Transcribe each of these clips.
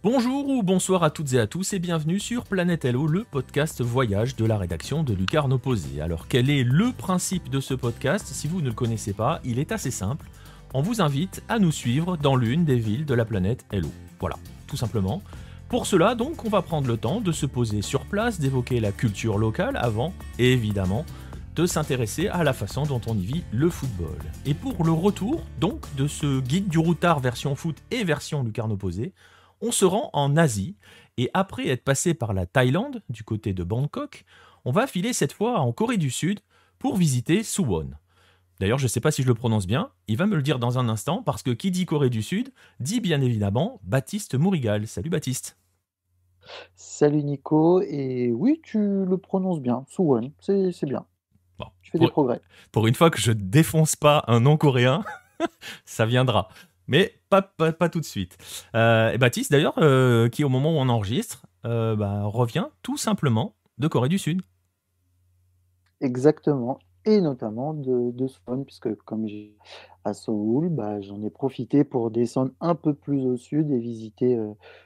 Bonjour ou bonsoir à toutes et à tous et bienvenue sur Planète Hello, le podcast voyage de la rédaction de Lucarne Opposé. Alors quel est le principe de ce podcast? Si vous ne le connaissez pas, il est assez simple. On vous invite à nous suivre dans l'une des villes de la planète Hello. Voilà, tout simplement. Pour cela, donc, on va prendre le temps de se poser sur place, d'évoquer la culture locale avant, et évidemment, de s'intéresser à la façon dont on y vit le football. Et pour le retour, donc, de ce guide du routard version foot et version Lucarne Opposé, on se rend en Asie, et après être passé par la Thaïlande, du côté de Bangkok, on va filer cette fois en Corée du Sud pour visiter Suwon. D'ailleurs, je ne sais pas si je le prononce bien, il va me le dire dans un instant, parce que qui dit Corée du Sud, dit bien évidemment Baptiste Mourigal. Salut Baptiste. Salut Nico, et oui, tu le prononces bien, Suwon, c'est bien, Bon, tu fais des progrès. pour une fois que je défonce pas un nom coréen, ça viendra. Mais pas tout de suite. Et Baptiste, d'ailleurs, qui au moment où on enregistre, revient tout simplement de Corée du Sud. Exactement, et notamment de Suwon, puisque comme j'ai à Séoul, bah, j'en ai profité pour descendre un peu plus au sud et visiter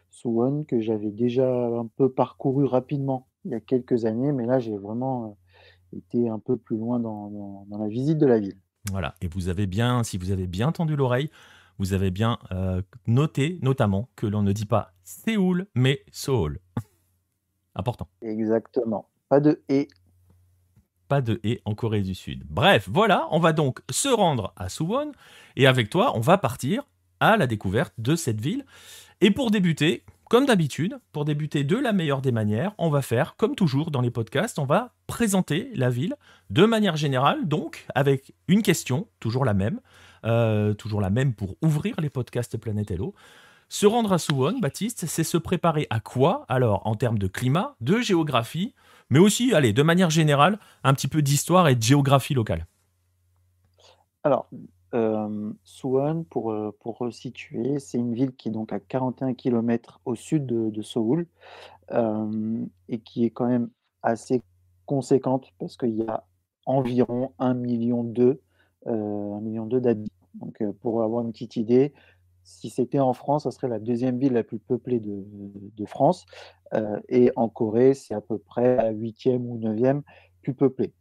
Suwon, que j'avais déjà un peu parcouru rapidement il y a quelques années, mais là j'ai vraiment été un peu plus loin dans la visite de la ville. Voilà. Et vous avez bien, si vous avez bien tendu l'oreille, vous avez bien noté notamment que l'on ne dit pas Séoul, mais Seoul. Important. Exactement, pas de et. Pas de et en Corée du Sud. Bref, voilà, on va donc se rendre à Suwon et avec toi, on va partir à la découverte de cette ville. Et pour débuter, comme d'habitude, pour débuter de la meilleure des manières, on va faire, comme toujours dans les podcasts, on va présenter la ville de manière générale, donc avec une question, toujours la même pour ouvrir les podcasts Planète Hello. Se rendre à Suwon, Baptiste, c'est se préparer à quoi? Alors, en termes de climat, de géographie, mais aussi, allez, de manière générale, un petit peu d'histoire et de géographie locale. Alors, Suwon, pour resituer, c'est une ville qui est donc à 41 kilomètres au sud de Séoul, et qui est quand même assez conséquente parce qu'il y a environ 1,2 million, 1,2 million d'habitants. Donc, pour avoir une petite idée, si c'était en France, ça serait la deuxième ville la plus peuplée de France, et en Corée, c'est à peu près la 8e ou 9e plus peuplée.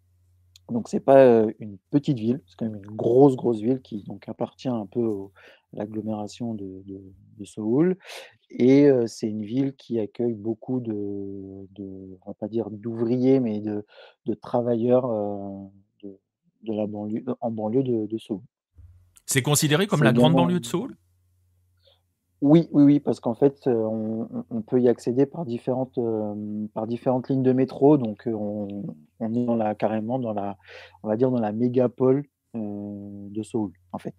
Donc c'est pas, une petite ville, c'est quand même une grosse ville qui donc appartient un peu à l'agglomération de Séoul, et c'est une ville qui accueille beaucoup on va pas dire d'ouvriers, mais de travailleurs, de de la banlieue en banlieue de Séoul. C'est considéré comme C'est la grande également banlieue de Séoul? oui, parce qu'en fait, on peut y accéder par différentes lignes de métro, donc on est carrément dans la, on va dire, dans la mégapole, de Séoul, en fait.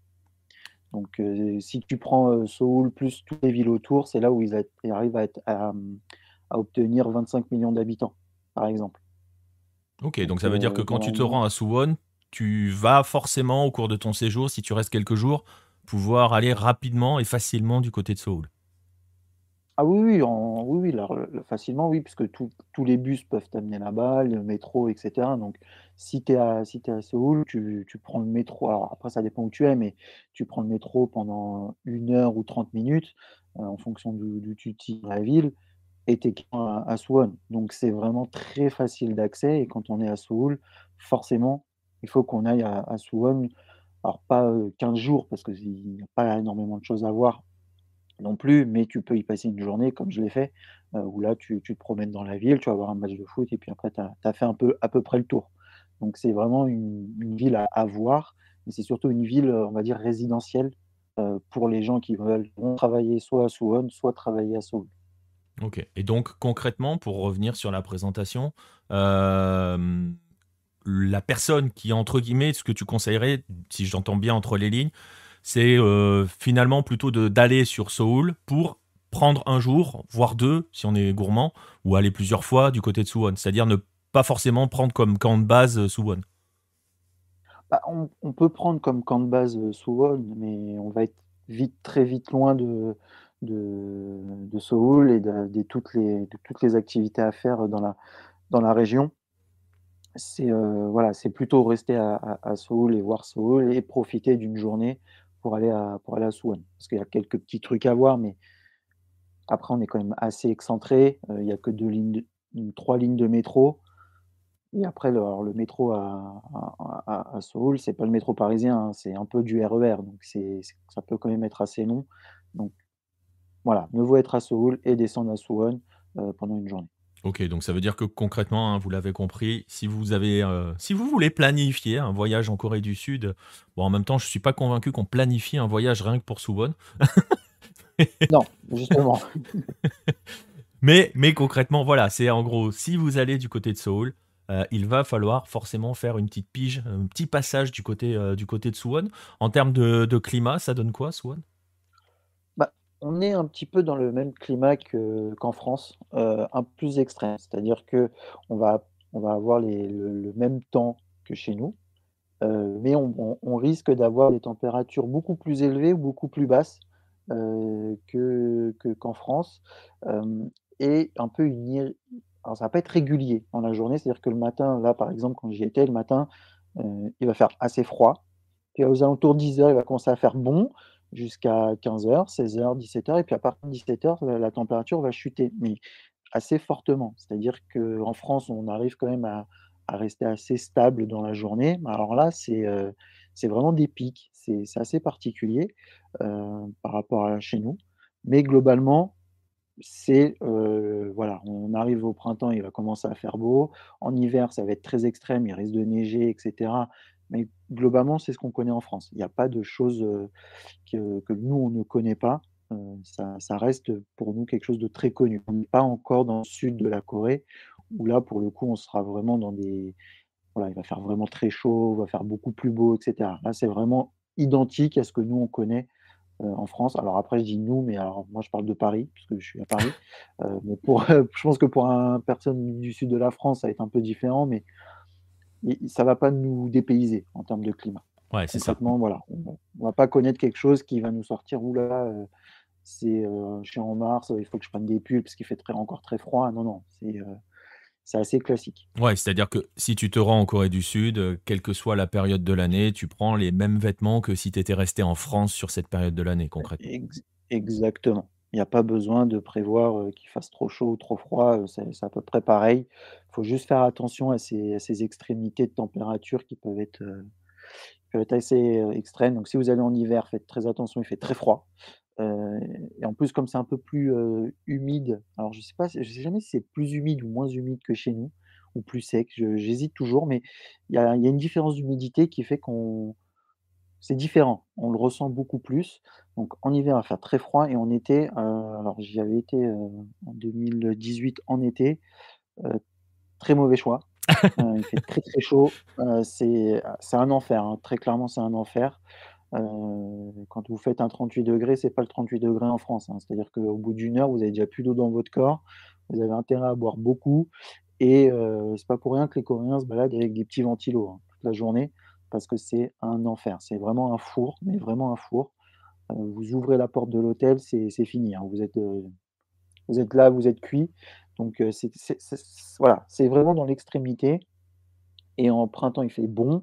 Donc si tu prends, Séoul plus toutes les villes autour, c'est là où ils arrivent à obtenir 25 millions d'habitants, par exemple. Ok, donc Donc ça veut dire que quand tu te normalement rends à Suwon, tu vas forcément, au cours de ton séjour, si tu restes quelques jours, pouvoir aller rapidement et facilement du côté de Séoul. ah oui, oui, là, facilement, oui, puisque tous les bus peuvent t'amener là-bas, le métro, et cetera. Donc, si tu à Séoul, tu prends le métro. Alors après, ça dépend où tu es, mais tu prends le métro pendant 1 heure ou 30 minutes, en fonction d'où tu te situes dans la ville, et tu es à Suwon. Donc, c'est vraiment très facile d'accès. Et quand on est à Séoul, forcément, il faut qu'on aille à Suwon. Alors, pas 15 jours, parce qu'il n'y a pas énormément de choses à voir non plus, mais tu peux y passer une journée comme je l'ai fait, où là tu te promènes dans la ville, tu vas voir un match de foot et puis après tu as fait un peu à peu près le tour. Donc c'est vraiment une ville à voir, mais c'est surtout une ville, on va dire résidentielle, pour les gens qui vont travailler soit à Suwon, soit travailler à Séoul. Ok. Et donc, concrètement, pour revenir sur la présentation, euh, la personne qui, entre guillemets, ce que tu conseillerais, si j'entends bien entre les lignes, c'est finalement plutôt d'aller sur Seoul pour prendre un jour, voire deux, si on est gourmand, ou aller plusieurs fois du côté de Suwon. C'est-à-dire ne pas forcément prendre comme camp de base Suwon. Bah, on peut prendre comme camp de base, Suwon, mais on va être très vite loin de Séoul et de toutes les activités à faire dans la région. C'est, voilà, c'est plutôt rester à Séoul et voir Séoul et profiter d'une journée pour aller à Suwon. Parce qu'il y a quelques petits trucs à voir, mais Après, on est quand même assez excentré. Il y a que 2 lignes de 3 lignes de métro et après le métro à Séoul, c'est pas le métro parisien, hein, c'est un peu du RER, donc ça peut quand même être assez long. Donc voilà, mieux vaut être à Séoul et descendre à Suwon, pendant une journée. Ok, donc ça veut dire que concrètement, hein, vous l'avez compris, si vous voulez planifier un voyage en Corée du Sud, bon, en même temps, je suis pas convaincu qu'on planifie un voyage rien que pour Suwon, Non, justement. mais concrètement, voilà, c'est en gros, si vous allez du côté de Séoul, il va falloir forcément faire une petite pige, un petit passage du côté de Suwon. En termes de climat, ça donne quoi, Suwon? Bah, on est un petit peu dans le même climat qu'en France, un peu plus extrême. C'est-à-dire qu'on va on va avoir le même temps que chez nous, mais on risque d'avoir des températures beaucoup plus élevées ou beaucoup plus basses, qu'en France, hem et un peu une ir alors ça va pas être régulier dans la journée, c'est-à-dire que le matin, là, par exemple, quand j'y étais, le matin, il va faire assez froid. Puis aux alentours de 10 heures, il va commencer à faire bon jusqu'à 15 heures, 16 heures, 17 heures, et puis à partir de 17 heures, la température va chuter, mais assez fortement. C'est-à-dire qu'en France, on arrive quand même à rester assez stable dans la journée. Mais alors là, c'est vraiment des pics. C'est assez particulier, par rapport à chez nous. Mais globalement, voilà, on arrive au printemps, il va commencer à faire beau. En hiver, ça va être très extrême, il risque de neiger et cetera. Mais globalement, c'est ce qu'on connaît en France. Il y a pas de choses, que nous, on ne connaît pas. Ça reste pour nous quelque chose de très connu. On n'est pas encore dans le sud de la Corée, où là, pour le coup, on sera vraiment dans des voilà, il va faire vraiment très chaud, il va faire beaucoup plus beau et cetera. Là, c'est vraiment identique à ce que nous, on connaît, en France. Alors après, je dis «nous», mais alors moi, je parle de Paris, puisque je suis à Paris. Mais pour, je pense que pour un personne du sud de la France, ça va être un peu différent, mais ça va pas nous dépayser en termes de climat. Ouais, c'est ça. Concrètement, voilà, on va pas connaître quelque chose qui va nous sortir: «Ouh là, je suis en mars, il faut que je prenne des pulls parce qu'il fait encore très froid». Non, non, c'est assez classique. Ouais, c'est-à-dire que si tu te rends en Corée du Sud, quelle que soit la période de l'année, tu prends les mêmes vêtements que si tu étais resté en France sur cette période de l'année, concrètement. Exactement. Il n'y a pas besoin de prévoir, qu'il fasse trop chaud ou trop froid, c'est à peu près pareil. Il faut juste faire attention à ces extrémités de température qui peuvent être assez, extrêmes. Donc si vous allez en hiver, faites très attention, il fait très froid. Et en plus, comme c'est un peu plus, humide, alors je sais jamais si c'est plus humide ou moins humide que chez nous, ou plus sec, j'hésite toujours, mais il y a une différence d'humidité qui fait qu'on c'est différent, on le ressent beaucoup plus. Donc en hiver, il va faire très froid et en été, alors j'y avais été, en 2018 en été, heu, très mauvais choix. Il fait très, très chaud, c'est un enfer, hein, très clairement, c'est un enfer. Quand vous faites un 38 degrés, c'est pas le 38 degrés en France, hein. C'est-à-dire qu'au bout d'une heure, vous avez déjà plus d'eau dans votre corps, vous avez intérêt à boire beaucoup et c'est pas pour rien que les Coréens se baladent avec des petits ventilos, hein, toute la journée parce que c'est un enfer. C'est vraiment un four, mais vraiment un four. Vous ouvrez la porte de l'hôtel, c'est fini, hein. Vous êtes là, vous êtes cuit. Donc voilà, c'est vraiment dans l'extrémité et en printemps, il fait bon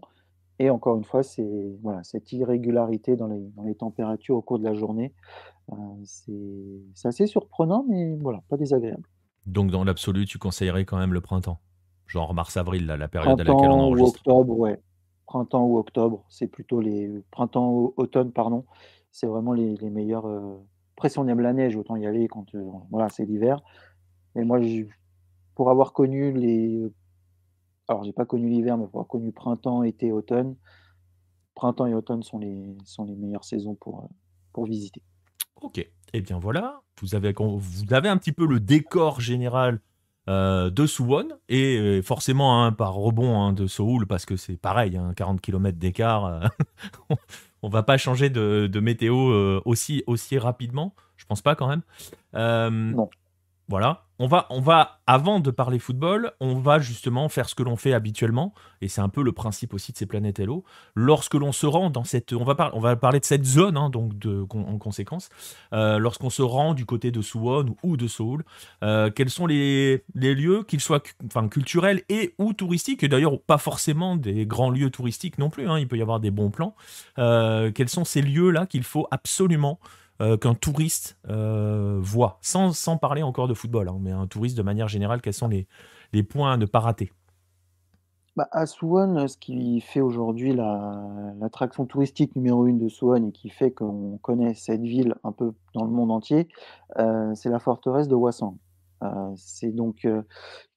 et encore une fois, c'est voilà, cette irrégularité dans les températures au cours de la journée, c'est assez surprenant, mais voilà, pas désagréable. Donc dans l'absolu, tu conseillerais quand même le printemps? Genre mars-avril, là, la période à laquelle on Printemps ou enregistre? octobre, ouais. Printemps ou octobre, c'est plutôt les printemps, automne, pardon, c'est vraiment les meilleurs, après si on aime la neige, autant y aller quand, voilà, c'est l'hiver. Mais moi, pour avoir connu alors j'ai pas connu l'hiver, mais pour avoir connu printemps, été, automne, printemps et automne sont les meilleures saisons pour visiter. OK. Eh bien voilà, vous avez un petit peu le décor général, de Suwon et forcément, hein, par rebond, hein, de Séoul parce que c'est pareil, hein, 40 kilomètres d'écart, on on va pas changer de météo, aussi rapidement. Je pense pas quand même. Hem Non. Voilà, avant de parler football, on va justement faire ce que l'on fait habituellement, et c'est un peu le principe aussi de ces planètes Hello. Lorsque l'on se rend dans cette, on va parler de cette zone, hein, donc en conséquence, lorsqu'on se rend du côté de Suwon ou de Séoul, quels sont les lieux, qu'ils soient enfin, culturels et ou touristiques, et d'ailleurs pas forcément des grands lieux touristiques non plus, hein, il peut y avoir des bons plans. Quels sont ces lieux-là qu'il faut absolument qu'un touriste voit, sans parler encore de football, hein, mais un touriste de manière générale, quels sont les points à ne pas rater? Bah, à Suwon, ce qui fait aujourd'hui l'attraction touristique numéro 1 de Suwon et qui fait qu'on connaît cette ville un peu dans le monde entier, c'est la forteresse de Hwasong. C'est donc,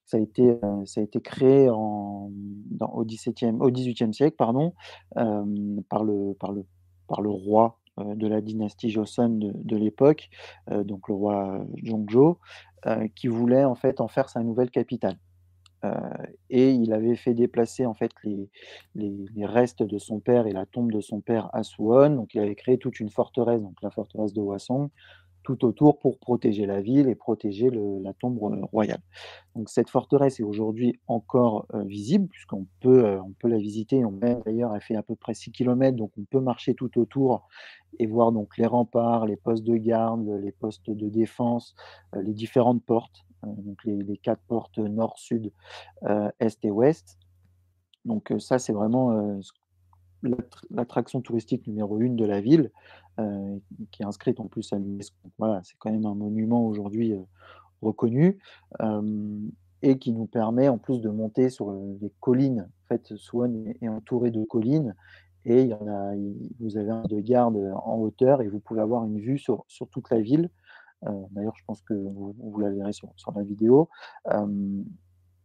ça a été créé au 17e, au 18e siècle, pardon, par le roi de la dynastie Joseon de l'époque, donc le roi Jongjo, qui voulait en fait en faire sa nouvelle capitale. Heu et il avait fait déplacer en fait les restes de son père et la tombe de son père à Suwon, donc il avait créé toute une forteresse, donc la forteresse de Hwasong, tout autour pour protéger la ville et protéger la tombe royale. Donc cette forteresse est aujourd'hui encore, visible puisqu'on peut la visiter. On même d'ailleurs, elle fait à peu près 6 kilomètres, donc on peut marcher tout autour et voir donc les remparts, les postes de garde, les postes de défense, les différentes portes, donc les 4 portes nord, sud, est et ouest. Donc ça, c'est vraiment, l'attraction touristique numéro 1 de la ville, qui est inscrite en plus à l'UNESCO. Donc voilà, c'est quand même un monument aujourd'hui, reconnu, hem et qui nous permet en plus de monter sur, les collines. En fait, Suwon est entouré de collines et il y en a vous avez un de garde, en hauteur et vous pouvez avoir une vue sur toute la ville. D'ailleurs, je pense que vous la verrez sur la vidéo. Hem,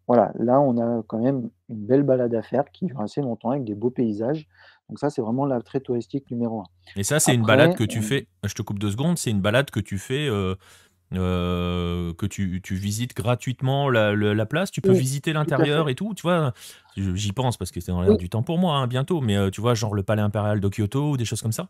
voilà, là, on a quand même une belle balade à faire qui dure assez longtemps avec des beaux paysages. Donc ça, c'est vraiment l'attrait touristique numéro 1. Et ça, c'est une balade Après, que tu fais, je te coupe 2 secondes, c'est une balade que tu fais, que tu visites gratuitement la place, tu peux oui, visiter tout à l'intérieur fait. et tout, tu vois? J'y pense parce que c'est dans l'air Oui. du temps pour moi, hein, bientôt, mais tu vois, genre le palais impérial de Kyoto ou des choses comme ça?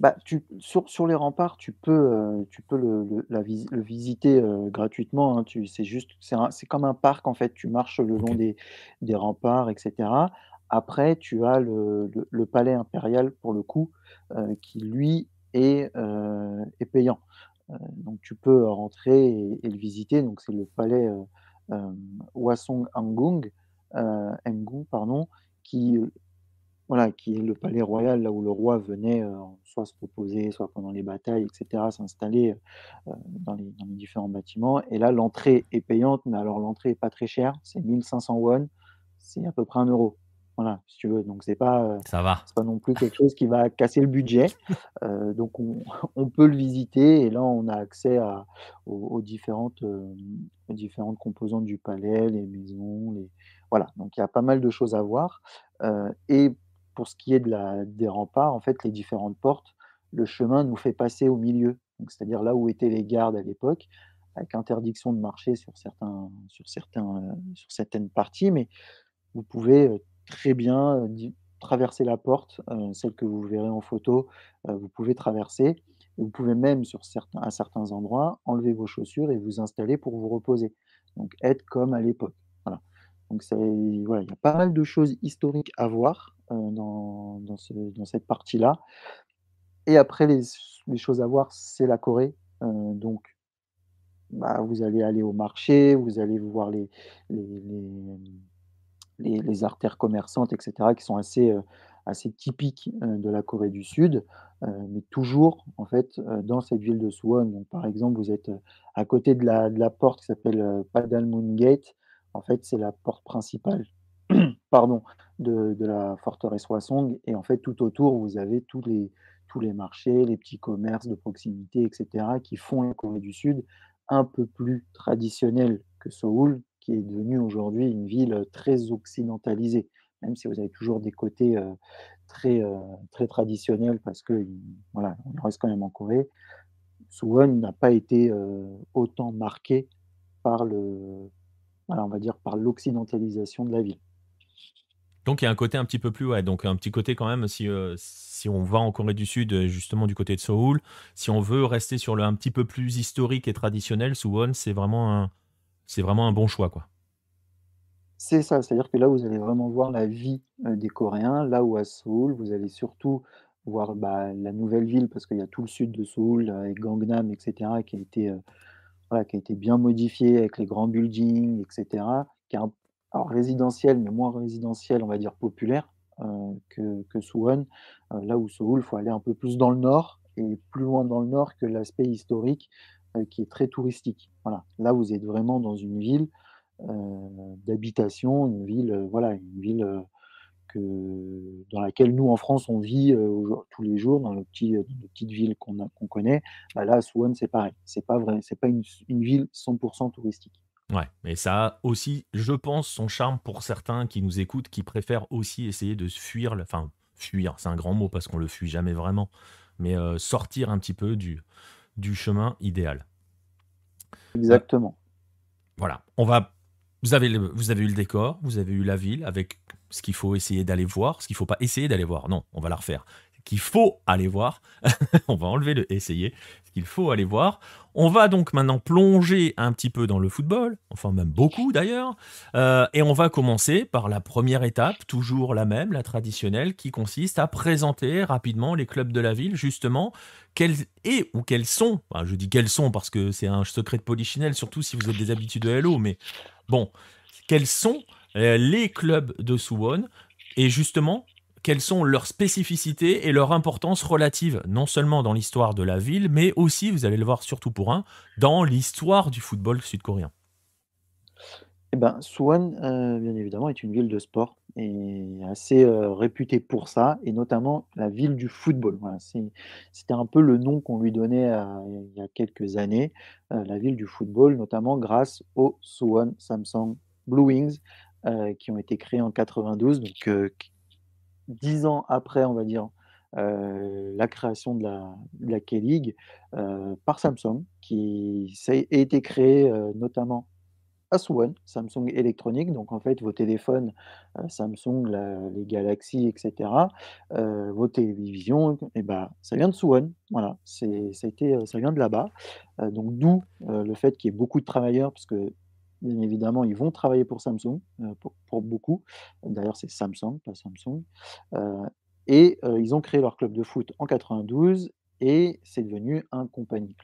Bah, sur les remparts, tu peux le visiter, gratuitement, hein. C'est juste c'est comme un parc, en fait. Tu marches le long OK. des remparts et cetera. Après, tu as le palais impérial, pour le coup, qui lui est payant. Donc tu peux rentrer et le visiter. Donc c'est le palais, Hwasong Engung, pardon, qui, voilà, qui est le palais royal, là où le roi venait, soit se reposer, soit pendant les batailles et cetera, s'installer, dans les différents bâtiments et là, l'entrée est payante, mais alors l'entrée est pas très chère, c'est 1 500 won, c'est à peu près 1 €. Voilà, si tu veux, donc Ça va. c'est pas non plus quelque chose qui va casser le budget, donc on peut le visiter et là, on a accès aux différentes composantes du palais, les maisons, les voilà, donc il y a pas mal de choses à voir, et pour ce qui est des remparts, en fait, les différentes portes, le chemin nous fait passer au milieu. Donc c'est-à-dire là où étaient les gardes à l'époque, avec interdiction de marcher sur certaines parties, mais vous pouvez, très bien, traverser la porte, celle que vous verrez en photo, vous pouvez traverser et vous pouvez même à certains endroits, enlever vos chaussures et vous installer pour vous reposer. Donc être comme à l'époque. Voilà. Donc voilà, il y a pas mal de choses historiques à voir, dans cette partie-là et après les choses à voir, c'est la Corée, donc bah, vous allez aller au marché, vous allez voir les les artères commerçantes et cetera qui sont assez typiques, de la Corée du Sud, mais toujours en fait, dans cette ville de Suwon. Donc par exemple, vous êtes, à côté de la porte qui s'appelle, Padalmun Gate. En fait, c'est la porte principale, pardon, de la forteresse Hwasong et en fait tout autour, vous avez tous les marchés, les petits commerces de proximité et cetera qui font la Corée du Sud un peu plus traditionnelle que Séoul, qui est devenue aujourd'hui une ville, très occidentalisée. Même si vous avez toujours des côtés, très, très traditionnels parce voilà, on reste quand même en Corée. Suwon n'a pas été, autant marqué par voilà, on va dire par l'occidentalisation de la ville. Donc il y a un côté un petit peu plus, ouais, donc un petit côté quand même si on va en Corée du Sud, justement du côté de Séoul, si on veut rester sur le un petit peu plus historique et traditionnel, Suwon, c'est vraiment un bon choix, quoi. C'est ça, c'est-à-dire que là, vous allez vraiment voir la vie, des Coréens, là où à Séoul, vous allez surtout voir, bah, la nouvelle ville parce qu'il y a tout le sud de Séoul, avec Gangnam et cetera qui a été, voilà, qui a été bien modifié avec les grands buildings et cetera, qui est alors résidentiel, mais moins résidentiel, on va dire populaire, que Suwon. Là où Séoul, il faut aller un peu plus dans le nord est plus loin dans le nord que l'aspect historique, qui est très touristique. Voilà. Là, vous êtes vraiment dans une ville, d'habitation, une ville, voilà, une ville, dans laquelle nous, en France, on vit, tous les jours dans dans nos petites villes qu'on connaît. Bah, là, à Suwon, c'est pareil. C'est pas une ville 100% touristique. Ouais, mais ça a aussi, je pense, son charme pour certains qui nous écoutent, qui préfèrent aussi essayer de fuir, enfin, fuir, c'est un grand mot parce qu'on le fuit jamais vraiment, mais sortir un petit peu du chemin idéal. Euh, Exactement. voilà, vous avez eu le décor, vous avez eu la ville avec ce qu'il faut essayer d'aller voir, ce qu'il faut pas essayer d'aller voir. Non, on va la refaire. Ce qu'il faut aller voir, on va enlever le essayer. Ce qu'il faut aller voir. On va donc maintenant plonger un petit peu dans le football, enfin même beaucoup d'ailleurs, et on va commencer par la première étape, toujours la même, la traditionnelle, qui consiste à présenter rapidement les clubs de la ville, justement, quels sont, enfin, je dis quels sont parce que c'est un secret de polichinelle, surtout si vous êtes des habitués de Hello, mais bon, quels sont les clubs de Suwon et justement quelles sont leurs spécificités et leur importance relative, non seulement dans l'histoire de la ville, mais aussi, vous allez le voir surtout pour un, dans l'histoire du football sud-coréen. Eh ben, Suwon, bien évidemment, est une ville de sport et assez, réputée pour ça et notamment la ville du football. Voilà, c'était un peu le nom qu'on lui donnait il y a quelques années, la ville du football, notamment grâce aux Suwon Samsung Blue Wings, qui ont été créés en 92, donc q 10 ans après, on va dire, la création de la K-League, par Samsung, qui s'est été créé, notamment à Suwon, Samsung Electronics. Donc en fait, vos téléphones, Samsung, les Galaxy et cetera, vos télévisions et bah, ça vient de Suwon. Voilà, ça vient de là-bas. Donc d'où, le fait qu'il y ait beaucoup de travailleurs parce que, bien évidemment, ils vont travailler pour Samsung, pour beaucoup. D'ailleurs, c'est Samsung, pas Samsung. Heu ils ont créé leur club de foot en 92 et c'est devenu un compagnie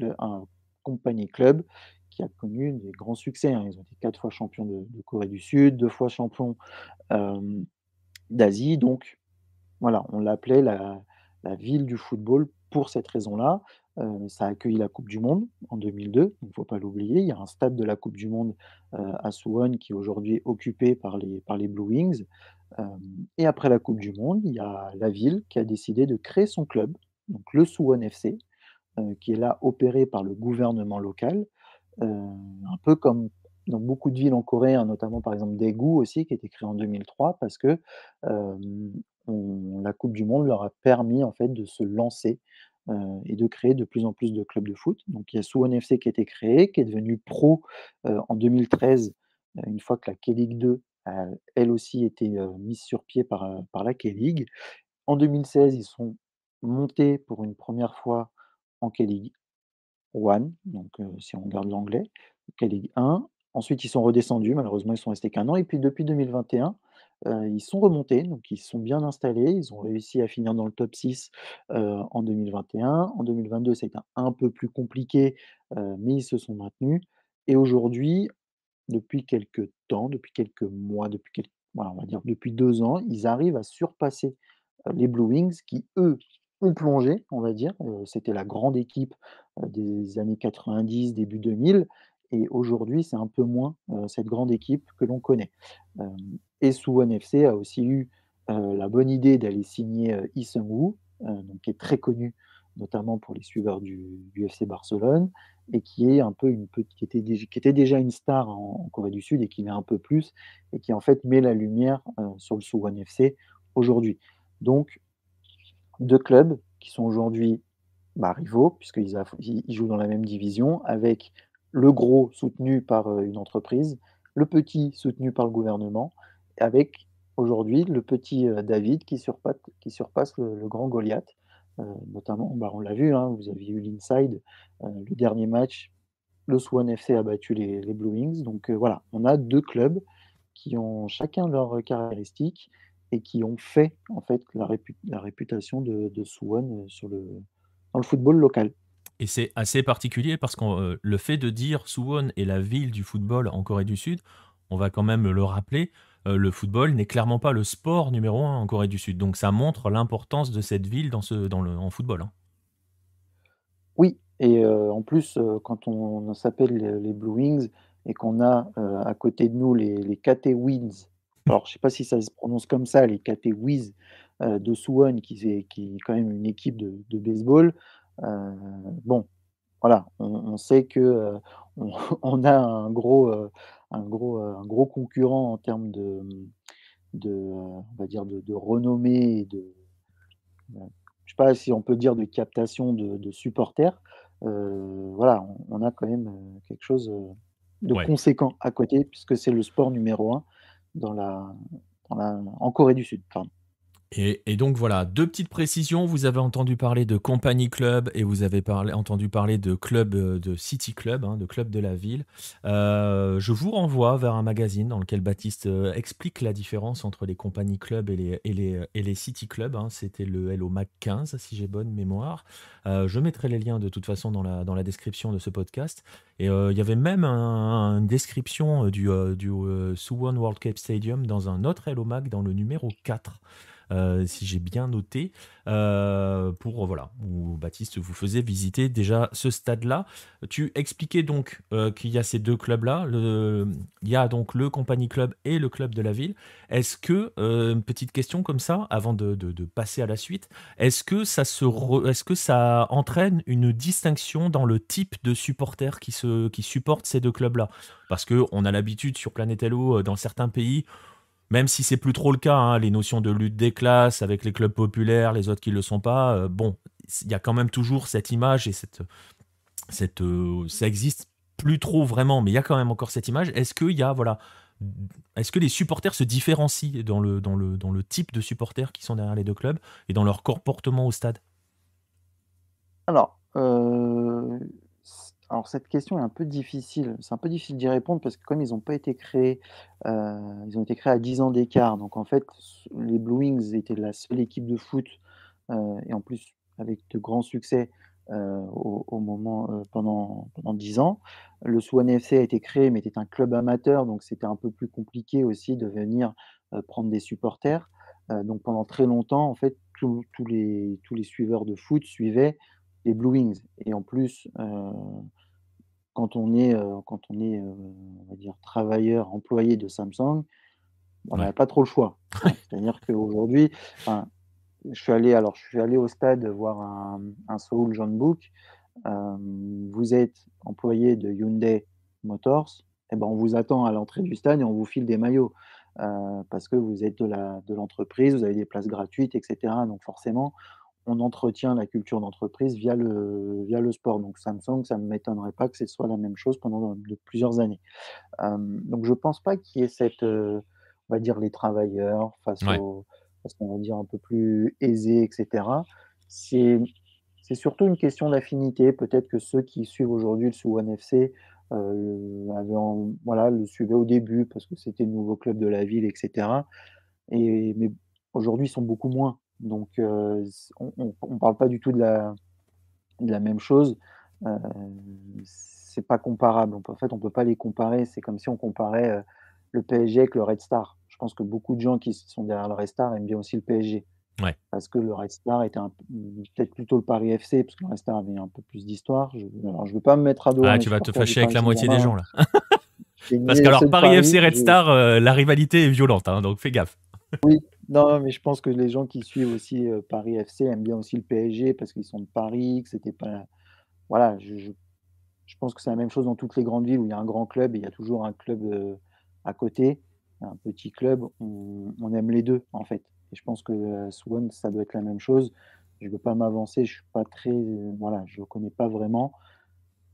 club qui a connu des grands succès, hein. Ils ont été 4 fois champions de Corée du Sud, 2 fois champions, hem, d'Asie. Donc voilà, on l'appelait la ville du football pour cette raison-là. Ça a accueilli la coupe du monde en 2002, il ne faut pas l'oublier. Il y a un stade de la coupe du monde, à Suwon qui est aujourd'hui occupé par les Blue Wings. Et après la coupe du monde, il y a la ville qui a décidé de créer son club, donc le Suwon FC, qui est là opéré par le gouvernement local. Un peu comme dans beaucoup de villes en Corée, hein, notamment par exemple Daegu aussi, qui a été créé en 2003 parce que, la coupe du monde leur a permis en fait de se lancer, et de créer de plus en plus de clubs de foot. Donc il y a Suwon FC qui a été créé, qui est devenu pro, en 2013, une fois que la K-League 2 a elle aussi été, mise sur pied par la K-League. En 2016, ils sont montés pour une première fois en K-League One, donc si on regarde l'anglais, K-League 1. Ensuite, ils sont redescendus, malheureusement, ils sont restés qu'1 an et puis depuis 2021, ils sont remontés, donc ils se sont bien installés. Ils ont réussi à finir dans le top 6, en 2021. En 2022, ça a été un peu plus compliqué, mais ils se sont maintenus et aujourd'hui, depuis quelque temps, depuis quelques mois, voilà, on va dire depuis 2 ans, ils arrivent à surpasser, les Blue Wings qui, eux, ont plongé, on va dire. C'était la grande équipe, des années 90, début 2000 et aujourd'hui, c'est un peu moins, cette grande équipe que l'on connaît. Hem et Suwon FC a aussi eu, la bonne idée d'aller signer, Lee Seung-woo, donc qui est très connu, notamment pour les suiveurs du FC Barcelone et qui est un peu qui était déjà une star en Corée du Sud et qui l'est un peu plus et qui en fait met la lumière, sur le Suwon FC aujourd'hui. Donc 2 clubs qui sont aujourd'hui, bah, rivaux puisqu'ils jouent dans la même division avec le gros soutenu par, une entreprise, le petit soutenu par le gouvernement, avec aujourd'hui le petit, David qui surpasse le grand Goliath, notamment, bah, on l'a vu, hein, vous avez eu l'inside, le dernier match, le Suwon FC a battu les Blue Wings donc voilà, on a 2 clubs qui ont chacun leurs caractéristiques et qui ont fait, en fait, la réputation de Suwon, dans le football local. Et c'est assez particulier parce que le fait de dire Suwon est la ville du football en Corée du Sud, on va quand même le rappeler, le football n'est clairement pas le sport numéro un en Corée du Sud. Donc ça montre l'importance de cette ville en football, hein. Oui et en plus, quand on s'appelle les Blue Wings et qu'on a, à côté de nous les Catawins. Alors je sais pas si ça se prononce comme ça, les Catawis, de Suwon qui est quand même une équipe de baseball. Bon, voilà, on sait que, on on a un gros concurrent en termes on va dire de renommée et Heu, je sais pas si on peut dire de captation de supporters. Voilà, on a quand même, quelque chose, de Ouais. conséquent à côté puisque c'est le sport numéro un dans la en Corée du Sud, pardon. Et donc voilà, 2 petites précisions. Vous avez entendu parler de company club et vous avez entendu parler de club, de city club, hein, de club de la ville. Je vous renvoie vers un magazine dans lequel Baptiste, explique la différence entre les company club et les city club, hein. C'était le Hello Mag 15 si j'ai bonne mémoire. Je mettrai les liens de toute façon dans la description de ce podcast et il y avait même une description, du Suwon World Cup Stadium dans un autre Hello Mag dans le numéro 4, si j'ai bien noté, pour voilà, où Baptiste vous faisait visiter déjà ce stade-là. Tu expliquais donc qu'il y a ces deux clubs-là. Il y a donc le Company Club et le club de la ville. Est-ce que, une petite question comme ça, avant de passer à la suite, est-ce que ça entraîne une distinction dans le type de supporters qui supportent ces deux clubs-là? Parce qu'on a l'habitude sur Planète Hello, dans certains pays, même si c'est plus trop le cas, hein, les notions de lutte des classes avec les clubs populaires, les autres qui ne le sont pas, bon, il y a quand même toujours cette image et ça existe plus trop vraiment, mais il y a quand même encore cette image. Voilà, est-ce que les supporters se différencient dans le type de supporters qui sont derrière les deux clubs et dans leur comportement au stade? Alors, cette question est un peu difficile. C'est un peu difficile d'y répondre parce que comme ils ont pas été créés, ils ont été créés à 10 ans d'écart. Donc en fait, les Blue Wings étaient la seule équipe de foot, et en plus avec de grands succès, au moment, pendant 10 ans. Le Suwon FC a été créé, mais était un club amateur, donc c'était un peu plus compliqué aussi de venir, prendre des supporters. Donc pendant très longtemps, en fait, tous les suiveurs de foot suivaient les Blue Wings et en plus, on va dire travailleur, employé de Samsung, on n'avait Ouais. pas trop le choix, hein. C'est-à-dire qu'aujourd'hui, enfin, je suis allé au stade voir un Seoul Jeonbuk. Vous êtes employé de Hyundai Motors, et ben, on vous attend à l'entrée du stade et on vous file des maillots, parce que vous êtes de l'entreprise, vous avez des places gratuites et cetera. Donc forcément, on entretient la culture d'entreprise via le sport. Donc Samsung, ça ne m'étonnerait pas que ce soit la même chose pendant de plusieurs années. Donc je pense pas qu'il y ait on va dire les travailleurs Ouais. face qu'on va dire un peu plus aisés et cetera. C'est c'est surtout une question d'affinité. Peut-être que ceux qui suivent aujourd'hui le Suwon FC, le suivaient au début parce que c'était le nouveau club de la ville et cetera mais aujourd'hui, ils sont beaucoup moins. Donc on parle pas du tout de la même chose. Heu, c'est pas comparable. En fait, on peut pas les comparer. C'est comme si on comparait, le PSG avec le Red Star. Je pense que beaucoup de gens qui sont derrière le Red Star aiment bien aussi le PSG. Ouais. Parce que le Red Star était peut-être plutôt le Paris FC, parce que le Red Star avait un peu plus d'histoire. Je veux pas me mettre à dos Ah, les tu vas te supporters du fâcher avec Paris la moitié des Saint-Germain, gens hein. là. C'est Parce ni qu'alors ceux de Paris FC Paris, Red Star, la rivalité est violente, hein, donc fais gaffe. oui, non, mais je pense que les gens qui suivent aussi, Paris FC aiment bien aussi le PSG parce qu'ils sont de Paris, que c'était pas voilà, je pense que c'est la même chose dans toutes les grandes villes où il y a un grand club et il y a toujours un club, à côté, un petit club. On aime les 2 en fait et je pense que, Suwon, ça doit être la même chose. Je ne veux pas m'avancer, je suis pas très, voilà, je ne connais pas vraiment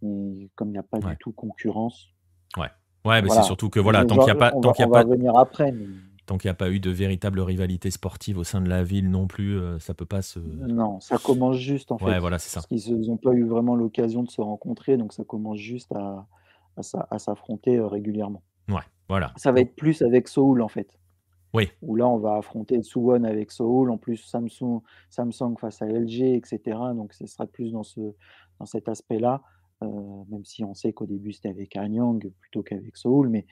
et comme il n'y a pas du Ouais, tout concurrence, ouais. Ouais, mais c'est voilà, surtout que voilà, tant qu'il y a pas on va revenir après, mais tant qu'il y a pas eu de véritable rivalité sportive au sein de la ville non plus, ça peut pas se non, ça commence juste en ouais, fait, voilà, c'est parce ça. qu'ils ont pas eu vraiment l'occasion de se rencontrer, donc ça commence juste à s'affronter, régulièrement. Ouais, voilà. Ça va Donc être plus avec Seoul, en fait, oui, où là, on va affronter Suwon avec Seoul, en plus Samsung face à LG et cetera, donc ce sera plus dans cet aspect-là, même si on sait qu'au début, c'était avec Anyang plutôt qu'avec Seoul, mais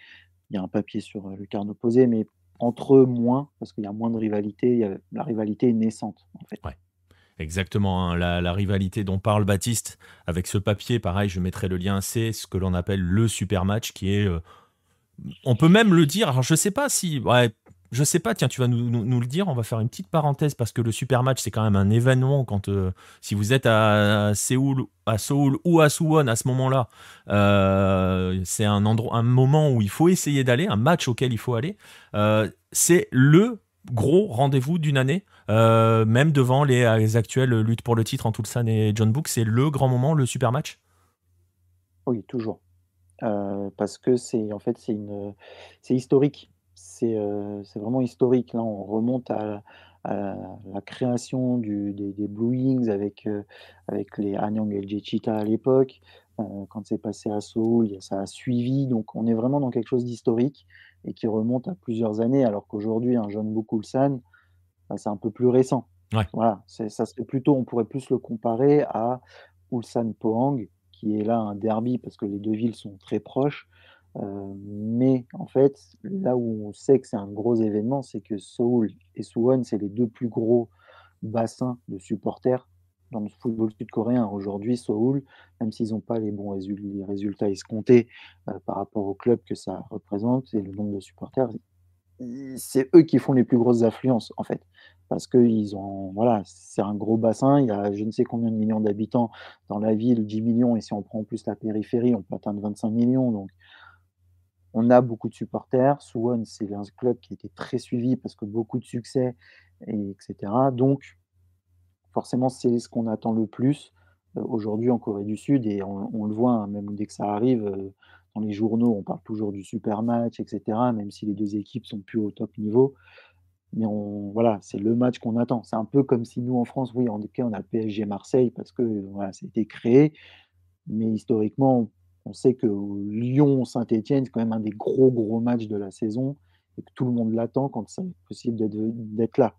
il y a un papier sur, le carnet opposé, mais entre eux, moins, parce qu'il y a moins de rivalité, la rivalité est naissante, en fait. ouais. Exactement, hein, la rivalité dont parle Baptiste avec ce papier, pareil, je mettrai le lien, c'est ce que l'on appelle le super match qui est on peut même le dire, alors je sais pas si. Ouais, je sais pas, tiens, tu vas nous le dire, on va faire une petite parenthèse parce que le super match, c'est quand même un événement quand si vous êtes à Séoul, à Seoul ou à Suwon à ce moment-là, c'est un endroit, un moment où il faut essayer d'aller, un match auquel il faut aller. C'est le gros rendez-vous d'une année, même devant les actuelles luttes pour le titre entre Ulsan et John Book, c'est le grand moment, le super match. Oui, toujours. Parce que c'est en fait, c'est historique. C'est vraiment historique. Là, on remonte à la création des Blue Wings avec les Anyang LG Cheetah à l'époque. Quand c'est passé à Seoul, ça a suivi. Donc on est vraiment dans quelque chose d'historique et qui remonte à plusieurs années, alors qu'aujourd'hui, un Jeonbuk Ulsan, bah, c'est un peu plus récent. Ouais, Voilà, ça serait plutôt on pourrait plus le comparer à Ulsan Pohang, qui est là un derby parce que les 2 villes sont très proches. Mais en fait, là où on sait que c'est un gros événement, c'est que Seoul et Suwon, c'est les 2 plus gros bassins de supporters dans le football sud-coréen. Aujourd'hui, Seoul, même s'ils n'ont pas les résultats escomptés, par rapport au club que ça représente et le nombre de supporters, c'est eux qui font les plus grosses affluences, en fait. Parce qu'ils ont, voilà, c'est un gros bassin, il y a je ne sais combien de millions d'habitants dans la ville, 10 millions, et si on prend en plus la périphérie, on peut atteindre 25 millions. Donc, on a beaucoup de supporters. Suwon, c'est un club qui a été très suivi parce que beaucoup de succès, et etc. Donc, forcément, c'est ce qu'on attend le plus aujourd'hui en Corée du Sud, et on le voit, hein, même dès que ça arrive, dans les journaux, on parle toujours du super match, etc., même si les deux équipes sont plus au top niveau. Mais voilà, c'est le match qu'on attend. C'est un peu comme si nous, en France, oui, en effet, on a PSG Marseille parce que, voilà, ça a été créé. Mais historiquement, on sait que Lyon-Saint-Étienne, c'est quand même un des gros, gros matchs de la saison et que tout le monde l'attend quand c'est possible d'être là.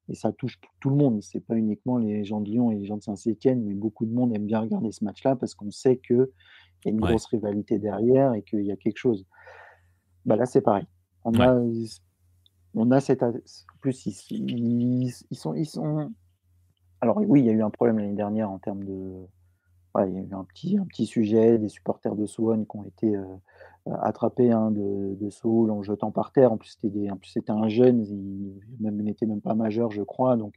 Et ça touche tout le monde. C'est pas uniquement les gens de Lyon et les gens de Saint-Étienne, mais beaucoup de monde aime bien regarder ce match-là parce qu'on sait qu'il y a une ouais. grosse rivalité derrière et qu'il y a quelque chose. Bah là, c'est pareil. On Ouais. a on a cette a en plus, ils sont alors oui, il y a eu un problème l'année dernière en termes de ouais, il y a eu un petit sujet, des supporters de Suwon qui ont été, attrapés, hein, de Seoul en jetant par terre. En plus, c'était un jeune, il n'était même pas majeur, je crois, donc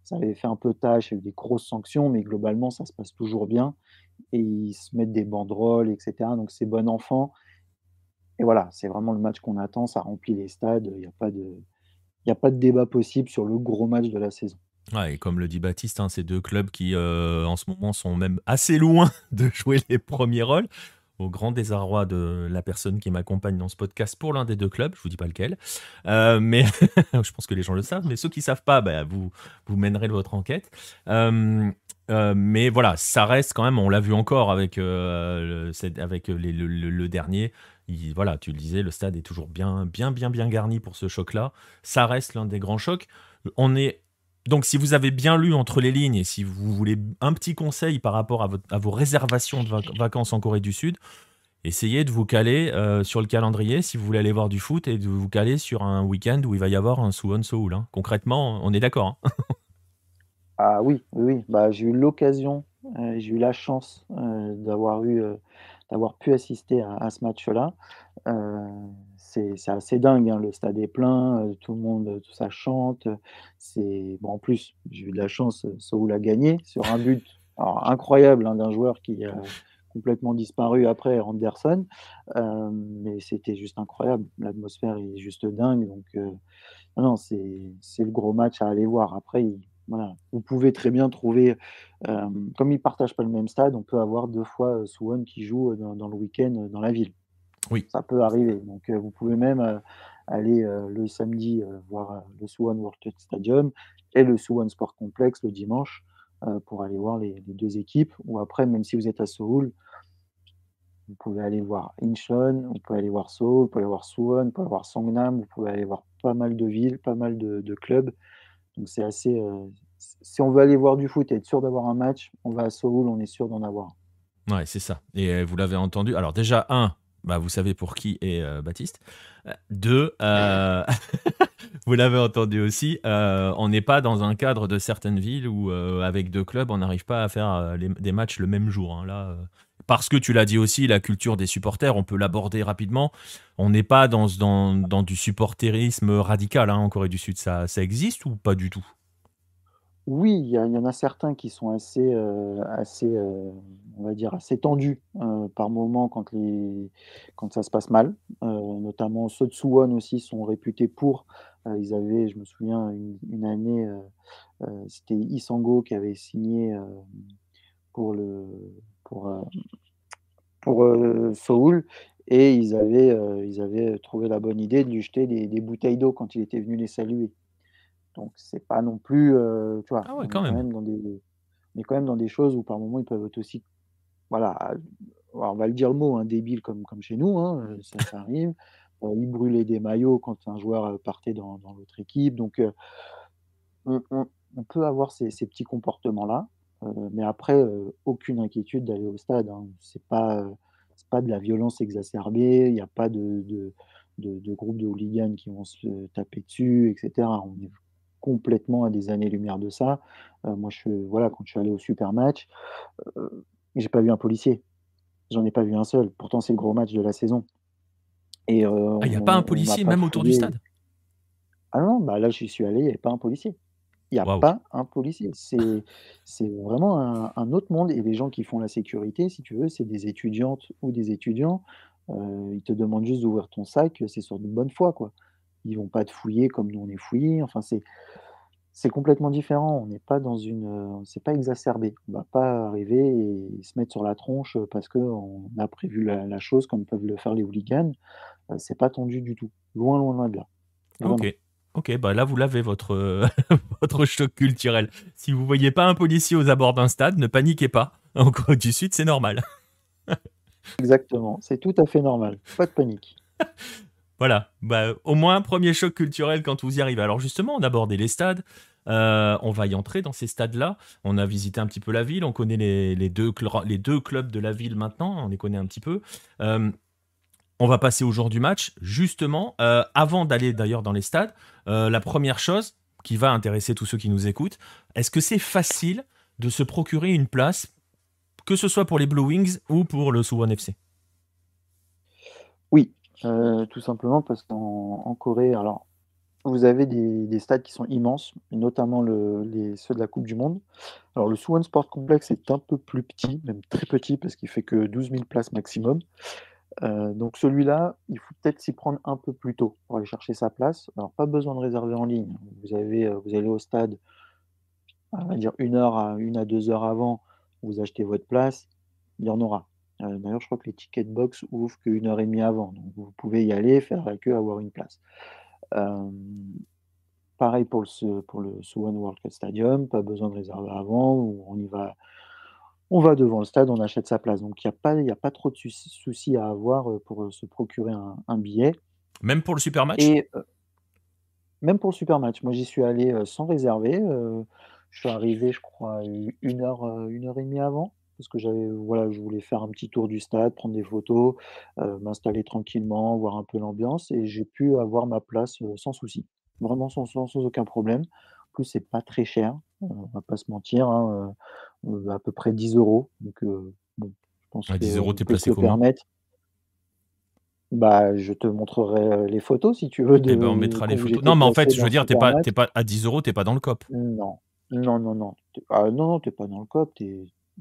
ça avait fait un peu tâche. Il y a eu des grosses sanctions, mais globalement, ça se passe toujours bien et ils se mettent des banderoles, et cetera, donc c'est bon enfant. Et voilà, c'est vraiment le match qu'on attend, ça remplit les stades, il y a pas de débat possible sur le gros match de la saison. Ouais, et comme le dit Baptiste, hein, c'est deux clubs qui, en ce moment, sont même assez loin de jouer les premiers rôles, au grand désarroi de la personne qui m'accompagne dans ce podcast pour l'un des deux clubs. Je vous dis pas lequel, mais je pense que les gens le savent. Mais ceux qui savent pas, bah, vous mènerez votre enquête. Mais voilà, ça reste quand même. On l'a vu encore avec avec le dernier. Voilà, tu le disais, le stade est toujours bien garni pour ce choc-là. Ça reste l'un des grands chocs. On est donc, si vous avez bien lu entre les lignes et si vous voulez un petit conseil par rapport à vos réservations de vacances en Corée du Sud, essayez de vous caler sur le calendrier si vous voulez aller voir du foot et de vous caler sur un week-end où il va y avoir un Suwon Seoul, hein. Concrètement, on est d'accord, hein. Ah oui, oui, oui, bah, j'ai eu l'occasion, j'ai eu la chance, d'avoir pu assister à ce match-là. Heu, c'est assez dingue, hein, le stade est plein, tout le monde, tout ça chante, c'est bon, en plus, j'ai eu de la chance, Seoul a gagné sur un but, alors incroyable, hein, d'un joueur qui a complètement disparu après, Anderson, mais c'était juste incroyable. L'atmosphère est juste dingue, donc non, non, c'est le gros match à aller voir. Après, voilà, vous pouvez très bien trouver, comme ils partagent pas le même stade, on peut avoir 2 fois, Suwon qui joue, dans le week-end, dans la ville. Oui. Ça peut arriver, donc vous pouvez même, aller, le samedi, voir, le Suwon World Trade Stadium et le Suwon Sport Complex le dimanche, pour aller voir les 2 équipes, ou après, même si vous êtes à Séoul, vous pouvez aller voir Incheon, vous pouvez aller voir Seoul, vous pouvez aller voir Suwon, vous pouvez aller voir Songnam, vous pouvez aller voir pas mal de villes, pas mal de clubs. Donc c'est assez, si on veut aller voir du foot et être sûr d'avoir un match, on va à Séoul, on est sûr d'en avoir un. Ouais, c'est ça. Et vous l'avez entendu. Alors déjà, bah, vous savez pour qui est Baptiste. Deux, Vous l'avez entendu aussi, on n'est pas dans un cadre de certaines villes où, avec deux clubs, on n'arrive pas à faire des matchs le même jour, hein. Là, parce que tu l'as dit aussi, la culture des supporters, on peut l'aborder rapidement. On n'est pas dans du supporterisme radical, hein, en Corée du Sud. Ça existe ou pas du tout? Oui, il y en a certains qui sont on va dire, assez tendus, par moments quand ça se passe mal. Notamment ceux de Suwon aussi sont réputés pour, ils avaient, je me souviens, une année, c'était Lee Sang-go qui avait signé, pour le pour, Séoul, et ils avaient trouvé la bonne idée de lui jeter des bouteilles d'eau quand il était venu les saluer. Donc c'est pas non plus, tu vois? Ah ouais, quand même. On est quand même dans des choses où par moments ils peuvent être aussi, voilà, alors on va le dire le mot, hein, débiles comme chez nous, hein, ça arrive. Ils brûlaient des maillots quand un joueur, partait dans l'autre équipe, donc on peut avoir ces petits comportements-là, mais après, aucune inquiétude d'aller au stade, hein. C'est pas de la violence exacerbée, il y a pas de groupes de hooligans qui vont se taper dessus, et cetera. On est complètement à des années-lumière de ça. Moi, voilà, quand je suis allé au super match, j'ai pas vu un policier. J'en ai pas vu un seul. Pourtant, c'est le gros match de la saison, et Ah, il y a pas un on m'a policier pas même autour du fouillé. stade? Ah non, bah, là, j'y suis allé, il y avait pas un policier. Il y a Waouh! pas un policier. C'est vraiment un autre monde, et les gens qui font la sécurité, si tu veux, c'est des étudiantes ou des étudiants. Ils te demandent juste d'ouvrir ton sac, c'est sur de bonne foi, quoi. Ils vont pas te fouiller comme nous on est fouillés, enfin c'est complètement différent. On n'est pas c'est pas exacerbé. On va pas arriver et se mettre sur la tronche, parce qu'on a prévu la chose comme peuvent le faire les hooligans. C'est pas tendu du tout. Loin, loin, loin de là, OK. vraiment. OK, bah là, vous l'avez votre, votre choc culturel. Si vous voyez pas un policier aux abords d'un stade, ne paniquez pas. En Corée du Sud, c'est normal. Exactement, c'est tout à fait normal, pas de panique. Voilà, bah, au moins, premier choc culturel quand vous y arrivez. Alors justement, on a abordé les stades, on va y entrer dans ces stades-là. On a visité un petit peu la ville, on connaît les deux clubs de la ville maintenant, on les connaît un petit peu. Euh, on va passer au jour du match. Justement, avant d'aller d'ailleurs dans les stades, la première chose qui va intéresser tous ceux qui nous écoutent, est-ce que c'est facile de se procurer une place, que ce soit pour les Blue Wings ou pour le Suwon FC? Oui, tout simplement parce qu'en Corée, alors, vous avez des stades qui sont immenses, notamment ceux de la coupe du monde. Alors le Suwon Sport Complex est un peu plus petit, même très petit, parce qu'il fait que 12 000 places maximum. Donc celui-là, il faut peut-être s'y prendre un peu plus tôt pour aller chercher sa place. Alors pas besoin de réserver en ligne. Vous allez au stade, on va dire 1 à 2 heures avant, vous achetez votre place, il y en aura. D'ailleurs, je crois que les tickets box ouvrent qu'1 heure et demie avant, donc vous pouvez y aller, faire la queue, avoir une place. Hem, Pareil pour le Suwon World Cup Stadium, pas besoin de réserver avant, on va devant le stade, on achète sa place. Donc il y a pas trop de soucis à avoir, pour, se procurer un billet, Même pour le super match? et même pour le super match. Moi, j'y suis allé, sans réserver, je suis arrivé, je crois, 1 heure, 1 heure et demie avant, parce que voilà, je voulais faire un petit tour du stade, prendre des photos, m'installer tranquillement, voir un peu l'ambiance, et j'ai pu avoir ma place, sans souci. Vraiment sans aucun problème. En plus, c'est pas très cher, on va pas se mentir, hein, à peu près 10 €, donc bon, je pense À 10 euros, qu'on t'es peut se placé le comment? permettre. Bah, je te montrerai, les photos si tu veux Eh ben, on de mettra les quand photos. j'étais Non, mais en fait, placé je dans veux le dire, super match. t'es pas à 10 euros, t'es pas dans le COP. Non. Non, non, non. Non, non, tu pas dans le COP,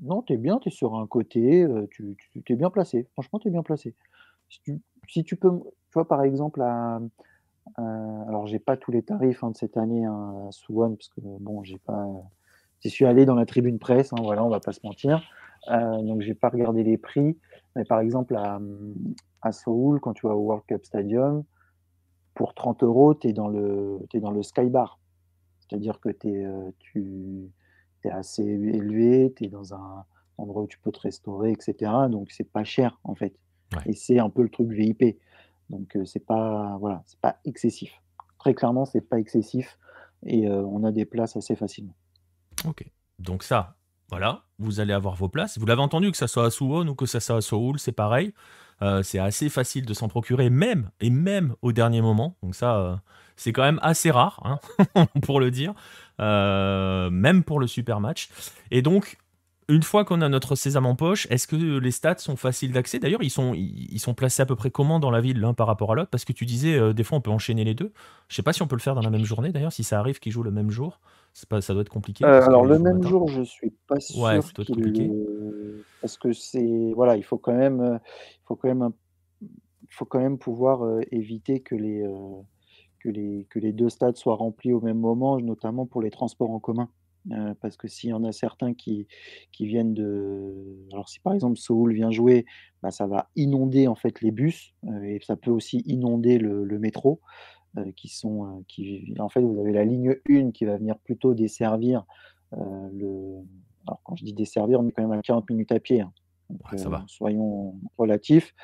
non, tu es bien, tu es sur un côté, tu es bien placé. Franchement, tu es bien placé. Si tu peux, tu vois, par exemple, alors j'ai pas tous les tarifs, hein, de cette année, hein, à Suwon, parce que bon, j'ai pas, j'y suis allé dans la tribune presse, hein, voilà, on va pas se mentir. Donc j'ai pas regardé les prix. Mais par exemple à Séoul, quand tu vas au World Cup Stadium, pour 30 €, tu es dans le Sky Bar. C'est-à-dire que tu es assez élevé, tu es dans un endroit où tu peux te restaurer, et cetera, donc c'est pas cher, en fait, Ouais, et c'est un peu le truc VIP. Donc c'est pas, voilà, c'est pas excessif. Très clairement, c'est pas excessif, et on a des places assez facilement. ok. Donc ça, voilà, vous allez avoir vos places. Vous l'avez entendu, que ça soit à Suwon ou que ça soit à Seoul, c'est pareil. C'est assez facile de s'en procurer, même au dernier moment. Donc ça, c'est quand même assez rare, hein, pour le dire, même pour le super match. Et donc, une fois qu'on a notre sésame en poche, est-ce que les stades sont faciles d'accès? D'ailleurs, ils sont placés à peu près comment dans la ville, l'un par rapport à l'autre? Parce que tu disais, des fois, on peut enchaîner les deux. Je sais pas si on peut le faire dans la même journée, d'ailleurs, si ça arrive qu'ils jouent le même jour. C'est pas, ça doit être compliqué, parce Alors qu'ils le jouent le même matin. jour, je suis pas Ouais, ça sûr doit être qu'il compliqué. le parce que c'est voilà, il faut quand même un il faut quand même pouvoir, éviter que les 2 stades soient remplis au même moment, notamment pour les transports en commun. Parce que s'il y en a certains qui viennent de alors si par exemple Séoul vient jouer, bah, ça va inonder en fait les bus, et ça peut aussi inonder le métro, qui en fait, vous avez la ligne 1 qui va venir plutôt desservir, le alors quand je dis desservir, on est quand même à 40 minutes à pied, hein, donc Ouais, ça va. soyons relatifs.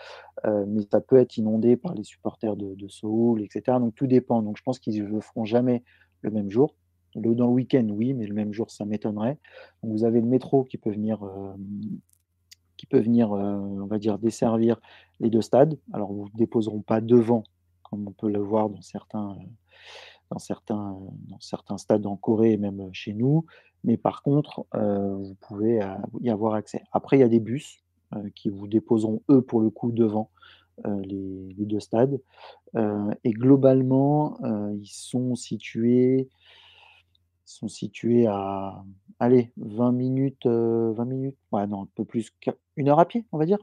Mais ça peut être inondé par les supporters de Séoul et cetera, donc tout dépend. Donc je pense qu'ils ne le feront jamais le même jour. Dans le week-end, oui, mais le même jour, ça m'étonnerait. Donc vous avez le métro qui peut venir, on va dire desservir les 2 stades. Alors vous ne déposeront pas devant, comme on peut le voir dans certains stades en Corée et même, chez nous. Mais par contre, vous pouvez, y avoir accès. Après, il y a des bus, qui vous déposeront, eux, pour le coup, devant, les 2 stades. Et globalement, ils sont situés à, allez, 20 minutes, ouais, non, un peu plus, 1 heure à pied, on va dire.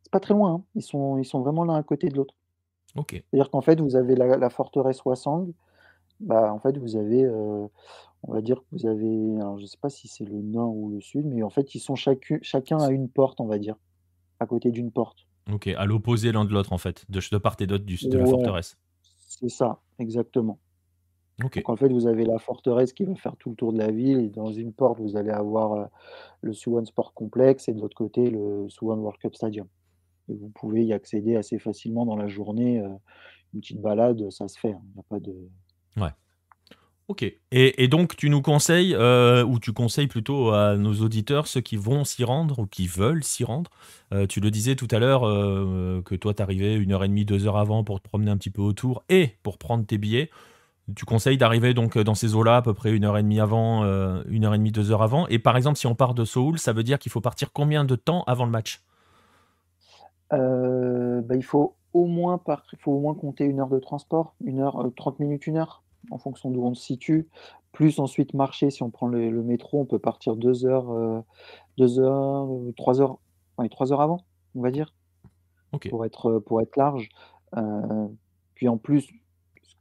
C'est pas très loin, hein. Ils sont vraiment l'un à côté de l'autre. Ok. C'est-à-dire qu'en fait, vous avez la forteresse Hwasong, bah, en fait, vous avez, on va dire que vous avez, alors je sais pas si c'est le nord ou le sud, mais en fait, ils sont chacun à une porte, on va dire, à côté d'une porte. Ok, à l'opposé l'un de l'autre, en fait, de part et d'autre de la Ouais, forteresse. c'est ça, exactement. Ok. Donc en fait, vous avez la forteresse qui va faire tout le tour de la ville et dans une porte, vous allez avoir, le Suwon Sport Complex et de l'autre côté, le Suwon World Cup Stadium, et vous pouvez y accéder assez facilement dans la journée, une petite balade, ça se fait, hein. Il y a pas de Ouais. Ok. Et donc, tu nous conseilles, ou tu conseilles plutôt à nos auditeurs, ceux qui vont s'y rendre ou qui veulent s'y rendre. Tu le disais tout à l'heure, que toi, t'arrivais 1 heure et demie, 2 heures avant pour te promener un petit peu autour et pour prendre tes billets. Tu conseilles d'arriver donc dans ces eaux-là à peu près 1 heure et demie avant, 1 heure et demie, 2 heures avant. Et par exemple, si on part de Séoul, ça veut dire qu'il faut partir combien de temps avant le match? Bah, il faut au moins compter 1 heure de transport, 1 heure, 30 minutes, 1 heure, en fonction d'où on se situe. Plus ensuite marcher, si on prend le métro, on peut partir 2 heures, 2 heures, 3 heures, ouais, 3 heures avant, on va dire, Ok. pour être large. Heu, Puis en plus,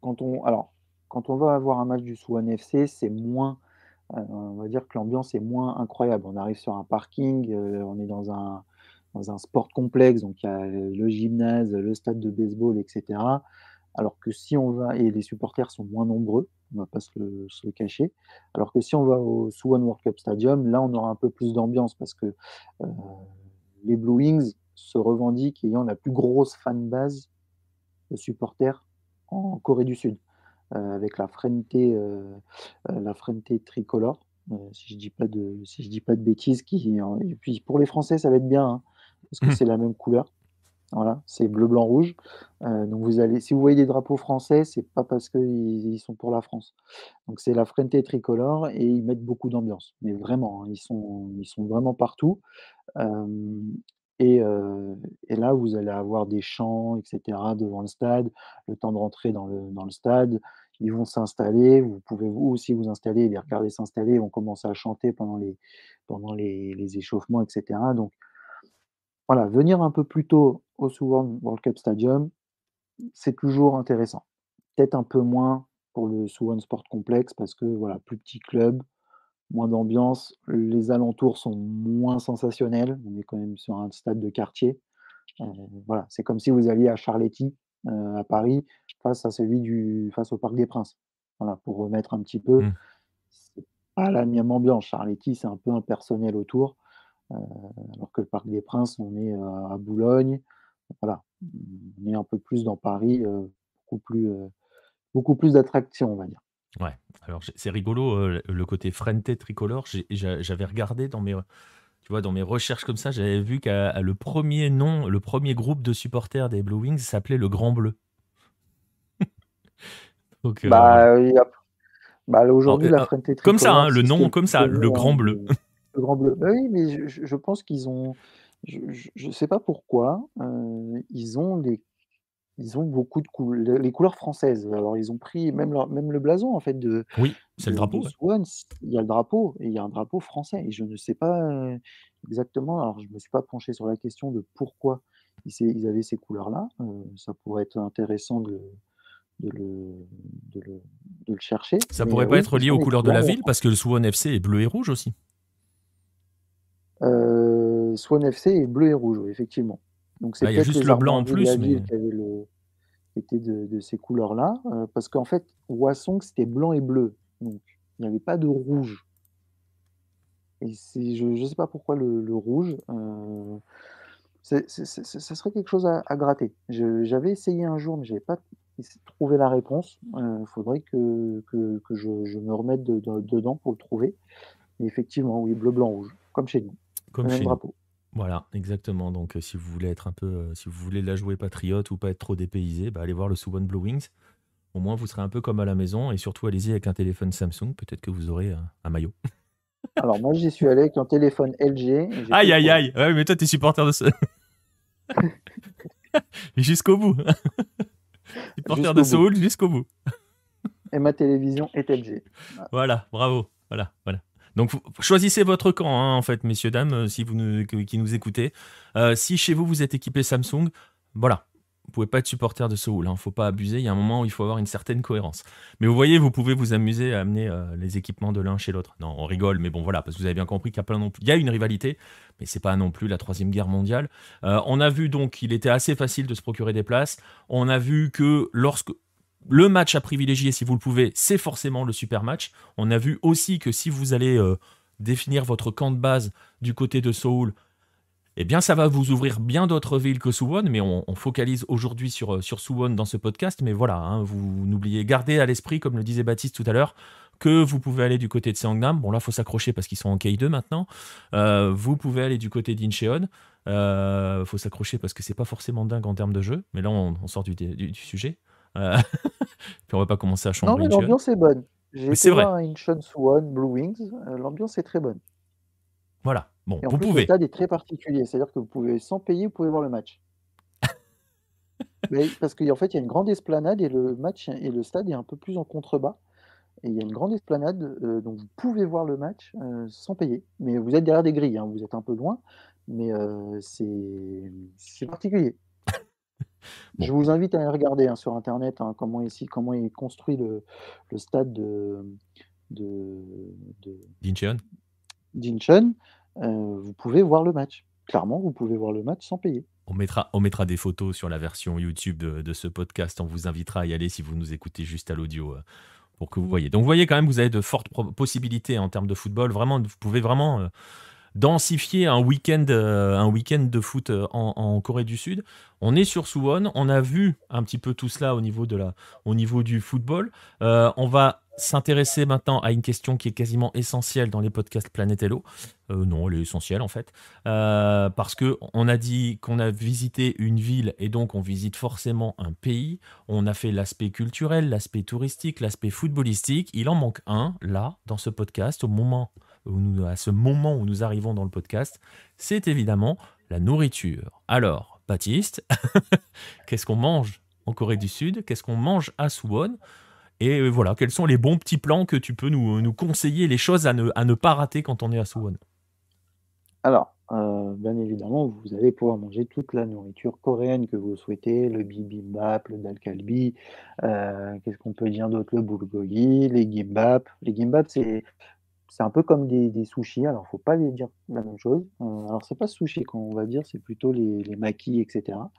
quand on va avoir un match du Suwon FC, c'est moins, on va dire que l'ambiance est moins incroyable. On arrive sur un parking, on est dans un sport complexe, donc il y a le gymnase, le stade de baseball, et cetera. Alors que si on va et les supporters sont moins nombreux, on va pas se le cacher. Alors que si on va au Suwon World Cup Stadium, là, on aura un peu plus d'ambiance parce que, heu, les Blue Wings se revendiquent ayant la plus grosse fanbase de supporters en Corée du Sud, avec la Frente tricolore, si je dis pas de bêtises, et puis pour les Français, ça va être bien, hein, parce que c'est la même couleur. Voilà, c'est bleu, blanc, rouge. Donc si vous voyez des drapeaux français, c'est pas parce qu'ils sont pour la France. Donc c'est la Frente tricolore et ils mettent beaucoup d'ambiance, mais vraiment, hein, ils sont vraiment partout. Hem et heu et là, vous allez avoir des chants et cetera devant le stade, le temps de rentrer dans le stade. Ils vont s'installer, vous pouvez vous aussi vous installer et les regarder s'installer. Ils vont commencer à chanter pendant les échauffements, et cetera. Donc voilà, venir un peu plus tôt au Suwon World Cup Stadium, c'est toujours intéressant. Peut-être un peu moins pour le Suwon Sport Complex parce que voilà, plus petit club, moins d'ambiance, les alentours sont moins sensationnels. On est quand même sur un stade de quartier. Heu, voilà, c'est comme si vous alliez à Charletti, à Paris, face au Parc des Princes. Voilà, pour remettre un petit peu, Hmm. c'est pas la même ambiance. Charletti, c'est un peu impersonnel autour, heu, alors que le Parc des Princes, on est, à Boulogne. Voilà, on est un peu plus dans Paris, beaucoup plus d'attractions, on va dire. Ouais. Alors c'est rigolo, le côté Frente tricolore. J'avais regardé tu vois, dans mes recherches comme ça, j'avais vu que le premier nom, le premier groupe de supporters des Blue Wings s'appelait le Grand Bleu. Donc voilà. Bah, bah, là, Alors, aujourd'hui, la frenté comme ça, hein, tricolore, le c'est ce qu'elle nom comme est ça, le devenue, hein, Grand Bleu. le Grand Bleu. Bah oui, mais je pense qu'ils ont, je sais pas pourquoi, ils ont beaucoup de les couleurs françaises. Alors ils ont pris même le blason en fait Oui, c'est le de drapeau. Ouais. Suwon, il y a le drapeau et il y a un drapeau français et je ne sais pas, exactement, alors je me suis pas penché sur la question de pourquoi ils avaient ces couleurs-là, ça pourrait être intéressant de le de le de le chercher, Ça mais pourrait pas oui, être ils lié ont aux les couleurs de couleurs la de la ville, France. parce que le Suwon FC est bleu et rouge aussi. Suwon FC est bleu et rouge, oui, effectivement. Donc c'est Là, il y a peut-être juste les le blanc en armoiries de plus, la mais ville qui étaient de ces couleurs-là, parce qu'en fait, Hwasong, c'était blanc et bleu, donc il n'y avait pas de rouge et je ne sais pas pourquoi le rouge, ça serait quelque chose à gratter. J'avais essayé un jour, mais j'avais pas trouvé la réponse. Il faudrait que je me remette dedans pour le trouver. Mais effectivement, oui, bleu, blanc, rouge, comme chez nous, comme le même chez nous. drapeau. Voilà, exactement. Donc, si vous voulez être un peu, si vous voulez la jouer patriote ou pas être trop dépaysé, bah, allez voir le Suwon Blue Wings. Au moins, vous serez un peu comme à la maison et surtout, allez-y avec un téléphone Samsung. Peut-être que vous aurez un maillot. Alors moi, j'y suis allé avec un téléphone LG et j'ai fait Aïe, le aïe, problème. aïe. Ouais, mais toi, t'es supporter de ce. Jusqu'au bout. Supporter de Jusqu'au bout. Seoul jusqu'au bout. Et ma télévision est LG. Voilà, bravo. Voilà, voilà. Donc, choisissez votre camp, hein, en fait, messieurs, dames, si vous qui nous écoutez. Si chez vous, vous êtes équipé Samsung, voilà. Vous pouvez pas être supporter de Seoul. Faut pas abuser. Il y a un moment où il faut avoir une certaine cohérence. Mais vous voyez, vous pouvez vous amuser à amener les équipements de l'un chez l'autre. Non, on rigole, mais bon, voilà, parce que vous avez bien compris qu'il y a pas non plus. Il y a une rivalité, mais c'est pas non plus la Troisième Guerre mondiale. On a vu donc qu'il était assez facile de se procurer des places. On a vu que lorsque le match à privilégier, si vous le pouvez, c'est forcément le super match. On a vu aussi que si vous allez définir votre camp de base du côté de Seoul, eh bien, ça va vous ouvrir bien d'autres villes que Suwon, mais on focalise aujourd'hui sur Suwon dans ce podcast. Mais voilà, hein, vous n'oubliez, gardez à l'esprit, comme le disait Baptiste tout à l'heure, que vous pouvez aller du côté de Seongnam. Bon, là, il faut s'accrocher parce qu'ils sont en K2 maintenant. Vous pouvez aller du côté d'Incheon. Faut s'accrocher parce que c'est pas forcément dingue en termes de jeu. Mais là, on sort du sujet. Puis on va pas commencer à Non, chambrer mais Incheon. l'ambiance est bonne. J'ai Mais été c'est vrai. voir un Incheon Suwon Blue Wings, l'ambiance est très bonne. Voilà. Bon, Et en vous plus, le pouvez. stade est très particulier, c'est-à-dire que vous pouvez, sans payer, vous pouvez voir le match. Mais parce qu'en fait, il y a une grande esplanade et le match et le stade est un peu plus en contrebas. Et il y a une grande esplanade, donc vous pouvez voir le match sans payer. Mais vous êtes derrière des grilles, hein, vous êtes un peu loin, mais c'est particulier. Bon, Je vous invite à aller regarder hein, sur Internet hein, comment est construit le stade de, de d'Incheon. d'Incheon. Vous pouvez voir le match. Clairement, vous pouvez voir le match sans payer. On mettra des photos sur la version YouTube de ce podcast. On vous invitera à y aller si vous nous écoutez juste à l'audio pour que vous voyez. Donc, vous voyez quand même, vous avez de fortes possibilités en termes de football. Vraiment, vous pouvez vraiment densifier un week-end de foot en Corée du Sud. On est sur Suwon, on a vu un petit peu tout cela au niveau du football. On va s'intéresser maintenant à une question qui est quasiment essentielle dans les podcasts Planète Hello. Non, elle est essentielle en fait. Parce que on a dit qu'on a visité une ville et donc on visite forcément un pays. On a fait l'aspect culturel, l'aspect touristique, l'aspect footballistique. Il en manque un, là, dans ce podcast, à ce moment où nous arrivons dans le podcast, c'est évidemment la nourriture. Alors, Baptiste, qu'est-ce qu'on mange en Corée du Sud? Qu'est-ce qu'on mange à Suwon? Et voilà, quels sont les bons petits plans que tu peux nous conseiller, les choses à ne pas rater quand on est à Suwon? Alors, bien évidemment, vous allez pouvoir manger toute la nourriture coréenne que vous souhaitez, le bibimbap, le dal kalbi, qu'est-ce qu'on peut dire d'autre? Le bulgogi, les gimbap. Les gimbap, c'est un peu comme des sushis, alors faut pas les dire la même chose. Alors c'est pas sushi qu'on va dire, c'est plutôt les makis et cetera.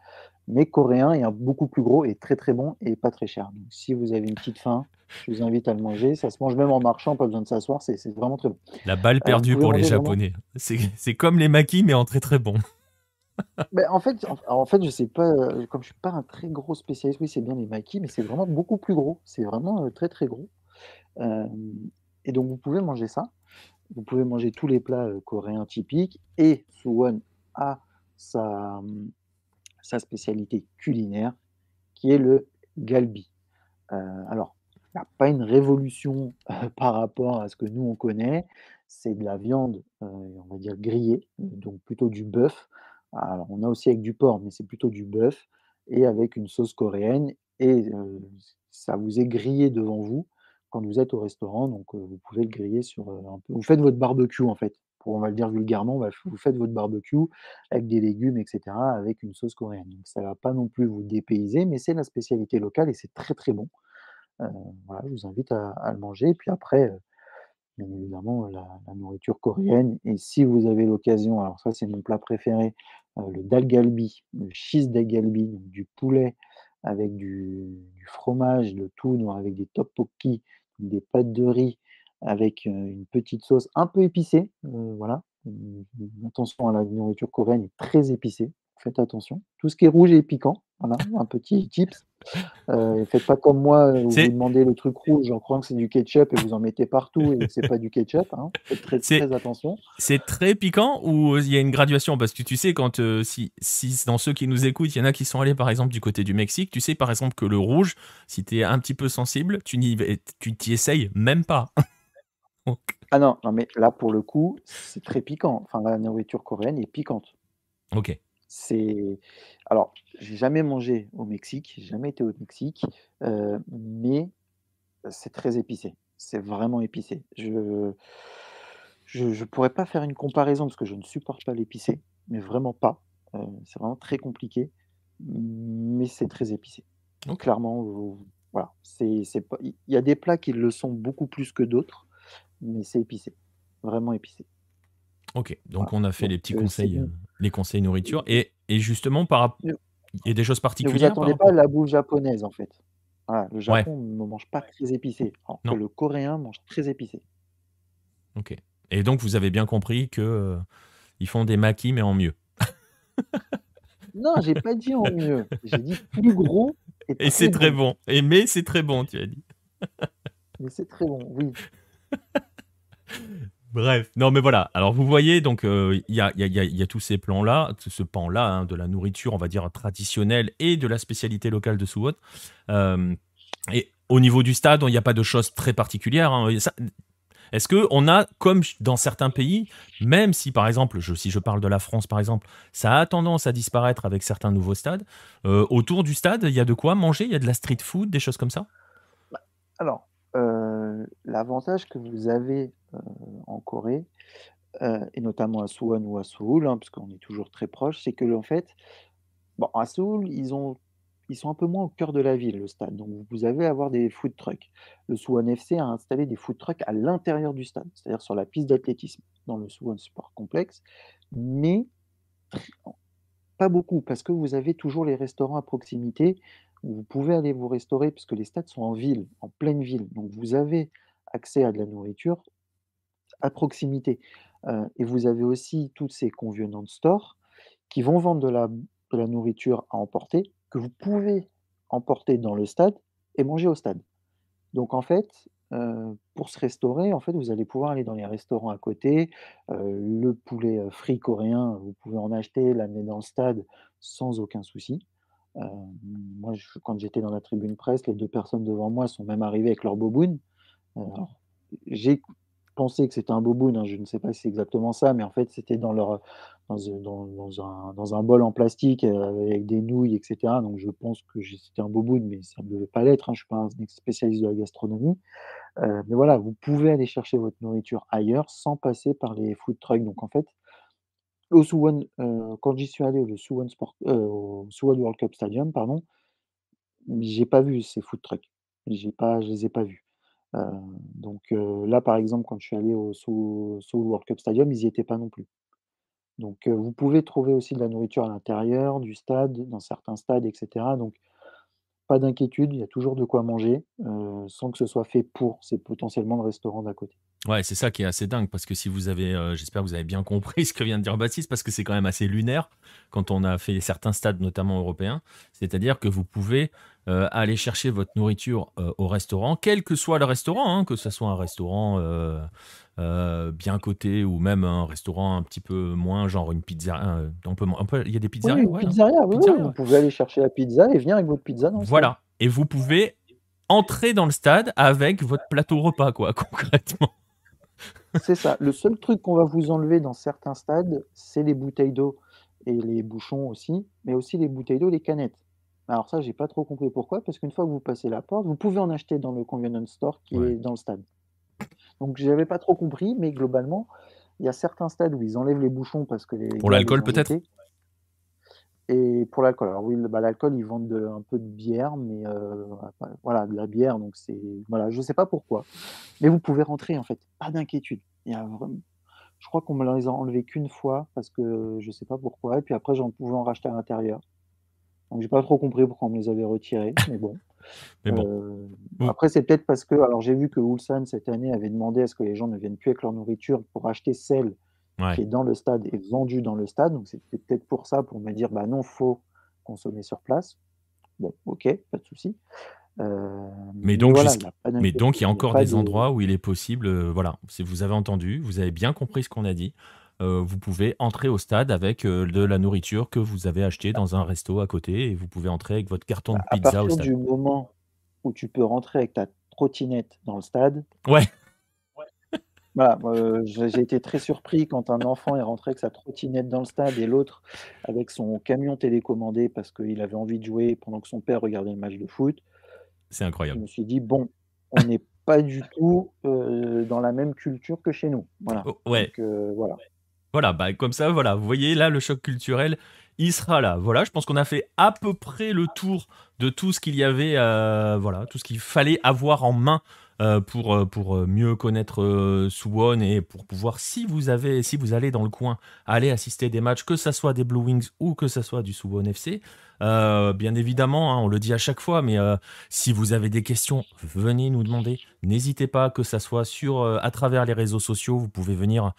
Mais coréen est un beaucoup plus gros et très, très bon et pas très cher. Donc si vous avez une petite faim, je vous invite à le manger. Ça se mange même en marchant, pas besoin de s'asseoir, c'est vraiment très bon. La balle Vous perdue pouvez pour les manger vraiment Japonais. C'est comme les maquis, mais en très très bon. beh, en fait, je sais pas, comme je suis pas un très gros spécialiste, oui, c'est bien les makis, mais c'est vraiment beaucoup plus gros. C'est vraiment, très, très gros. Hem et donc vous pouvez manger ça. vous pouvez manger tous les plats, coréens typiques et Suwon a sa, sa spécialité culinaire qui est le galbi. Alors, il y a pas une révolution, par rapport à ce que nous on connaît. C'est de la viande, on va dire grillée, donc plutôt du bœuf. Alors on a aussi avec du porc, mais c'est plutôt du bœuf et avec une sauce coréenne et ça vous est grillé devant vous quand vous êtes au restaurant, donc vous pouvez le griller sur, un peu vous faites votre barbecue en fait, pour on va le dire vulgairement, bah, vous faites votre barbecue avec des légumes et cetera, avec une sauce coréenne. Donc ça va pas non plus vous dépayser, mais c'est la spécialité locale et c'est très, très bon. Heu, voilà, je vous invite à le manger et puis après, bien évidemment, la nourriture coréenne et si vous avez l'occasion, alors ça, c'est mon plat préféré, le dal galbi, le cheese dal galbi, donc du poulet avec du fromage, le tout dans avec des tteokbokki, des pâtes de riz avec, une petite sauce un peu épicée, voilà. Attention à la nourriture coréenne est très épicée, faites attention. Tout ce qui est rouge est piquant, voilà, un petit tips. Faites pas comme moi, où vous C'est demandez le truc rouge en croyant que c'est du ketchup et vous en mettez partout et que c'est pas du ketchup, hein. Faites très, c'est très attention. c'est très piquant ou il y a une graduation? Parce que tu sais, quand si dans ceux qui nous écoutent, il y en a qui sont allés par exemple du côté du Mexique, tu sais par exemple que le rouge, si tu es un petit peu sensible, tu t'y essayes même pas. Donc, Ah non, non mais là pour le coup, c'est très piquant. Enfin la nourriture coréenne est piquante. ok, C'est alors j'ai jamais mangé au Mexique, j'ai jamais été au Mexique, mais c'est très épicé. C'est vraiment épicé. Je pourrais pas faire une comparaison parce que je ne supporte pas l'épicé, mais vraiment pas. C'est vraiment très compliqué, mais c'est très épicé. ok, Clairement, voilà, c'est pas il y a des plats qui le sont beaucoup plus que d'autres, mais c'est épicé, vraiment épicé. ok. Donc Voilà, on a fait donc c'est bon. les conseils nourriture et justement par Ne il y a des choses ne vous particulières par attendez pas à rapport. la bouffe japonaise, en fait. Voilà, le Ouais, Japon ne mange pas très épicé, alors que non, le coréen mange très épicé. ok. Et donc vous avez bien compris que ils font des maquis mais en mieux. Non, j'ai pas dit en mieux, j'ai dit plus gros et Et c'est très très bon, bon. Et mais c'est très bon, tu as dit. mais c'est très bon, oui. Bref, non mais voilà. Alors vous voyez, donc il y a tous ces plans-là, ce pan-là hein, de la nourriture, on va dire traditionnelle et de la spécialité locale de Suwon. Euh, et au niveau du stade, il n'y a pas de choses très particulières. Hein. Est-ce que on a, comme dans certains pays, même si par exemple, si je parle de la France par exemple, ça a tendance à disparaître avec certains nouveaux stades, autour du stade, il y a de quoi manger, il y a de la street food, des choses comme ça? Bah, alors, l'avantage que vous avez, en Corée, et notamment à Suwon ou à Séoul, hein, parce qu'on est toujours très proches, c'est que en fait, bon, à Séoul, ils sont un peu moins au cœur de la ville, le stade, donc vous allez avoir des food trucks. Le Suwon FC a installé des food trucks à l'intérieur du stade, c'est-à-dire sur la piste d'athlétisme, dans le Suwon Sport Complex, mais pas beaucoup, parce que vous avez toujours les restaurants à proximité où vous pouvez aller vous restaurer puisque les stades sont en ville, en pleine ville, donc vous avez accès à de la nourriture à proximité, et vous avez aussi tous ces convenience stores qui vont vendre de la nourriture à emporter, que vous pouvez emporter dans le stade et manger au stade. Donc en fait, pour se restaurer, en fait, vous allez pouvoir aller dans les restaurants à côté, le poulet, frit coréen, vous pouvez en acheter, l'amener dans le stade sans aucun souci. Moi, quand j'étais dans la tribune presse, les 2 personnes devant moi sont même arrivées avec leur boboon. Alors, j'ai pensé que c'était un boboon, hein, je ne sais pas si c'est exactement ça, mais en fait, c'était dans leur, dans un bol en plastique, avec des nouilles et cetera, donc je pense que c'était un boboon, mais ça ne devait pas l'être, hein, je ne suis pas un spécialiste de la gastronomie. Mais voilà, vous pouvez aller chercher votre nourriture ailleurs sans passer par les food trucks. Donc en fait, au Suwon, quand j'y suis allé, au Suwon World Cup Stadium, pardon, j'ai pas vu ces food trucks. Je les ai pas vus. Heu, là, par exemple, quand je suis allé au Seoul World Cup Stadium, ils y étaient pas non plus. Donc vous pouvez trouver aussi de la nourriture à l'intérieur du stade, dans certains stades et cetera. Donc pas d'inquiétude, il y a toujours de quoi manger, sans que ce soit fait pour. C'est potentiellement le restaurant d'à côté. Ouais, c'est ça qui est assez dingue parce que si vous avez, j'espère que vous avez bien compris ce que vient de dire Baptiste parce que c'est quand même assez lunaire quand on a fait certains stades, notamment européens. C'est-à-dire que vous pouvez, aller chercher votre nourriture, au restaurant, quel que soit le restaurant, hein, que ça soit un restaurant, bien coté ou même un restaurant un petit peu moins, genre une pizzeria, on peut il y a des Oui, pizzerias? une Ouais, non? pizzeria, oui, oui, Pizzeria, vous ouais. pouvez aller chercher la pizza et venir avec votre pizza dans le stade. Voilà et vous pouvez entrer dans le stade avec votre plateau repas quoi, concrètement. C'est ça. Le seul truc qu'on va vous enlever dans certains stades, c'est les bouteilles d'eau et les bouchons aussi, mais aussi les bouteilles d'eau, les canettes. Alors ça, j'ai pas trop compris pourquoi, parce qu'une fois que vous passez la porte, vous pouvez en acheter dans le convenience store qui Ouais. est dans le stade. Donc j'avais pas trop compris, mais globalement, il y a certains stades où ils enlèvent les bouchons parce que les Pour gars les l'alcool ont peut-être? jetés. Et pour l'alcool, alors oui, l'alcool, ils vendent un peu de bière, mais voilà, de la bière, donc c'est voilà, je sais pas pourquoi. Mais vous pouvez rentrer en fait, pas d'inquiétude. Il y a vraiment Je crois qu'on me les a enlevés qu'une fois parce que je sais pas pourquoi et puis après j'en pouvais en racheter à l'intérieur. Donc j'ai pas trop compris pourquoi on me les avait retirés, mais bon. Mais bon. Heu, Vous Après c'est peut-être parce que alors j'ai vu que Ulsan cette année avait demandé à ce que les gens ne viennent plus avec leur nourriture pour acheter celle qui ouais. est dans le stade et vendue dans le stade, donc c'était peut-être pour ça, pour me dire: «Bah non, faut consommer sur place». Bon, OK, pas de souci. Mais Mais donc voilà, il y jusqu a pas mais donc d'inquiétude, il y a il y a encore pas des de endroits où il est possible, voilà, si vous avez entendu, vous avez bien compris ce qu'on a dit, vous pouvez entrer au stade avec, de la nourriture que vous avez achetée dans un resto à côté et vous pouvez entrer avec votre carton de à pizza au partir stade. du moment où tu peux rentrer avec ta trottinette dans le stade. Ouais, Voilà, j'ai été très surpris quand un enfant est rentré avec sa trottinette dans le stade et l'autre avec son camion télécommandé parce qu'il avait envie de jouer pendant que son père regardait le match de foot. c'est Je incroyable. me suis dit: «Bon, on n'est pas du tout, dans la même culture que chez nous». Voilà, Ouais. donc voilà. Voilà, bah, comme ça, voilà, vous voyez là le choc culturel, il sera là. Voilà, je pense qu'on a fait à peu près le tour de tout ce qu'il y avait, voilà, tout ce qu'il fallait avoir en main pour mieux connaître Suwon et pour pouvoir, si vous allez dans le coin, aller assister des matchs, que ça soit des Blue Wings ou que ça soit du Suwon FC. Bien évidemment, hein, on le dit à chaque fois, mais si vous avez des questions, venez nous demander. N'hésitez pas, que ça soit à travers les réseaux sociaux, vous pouvez venir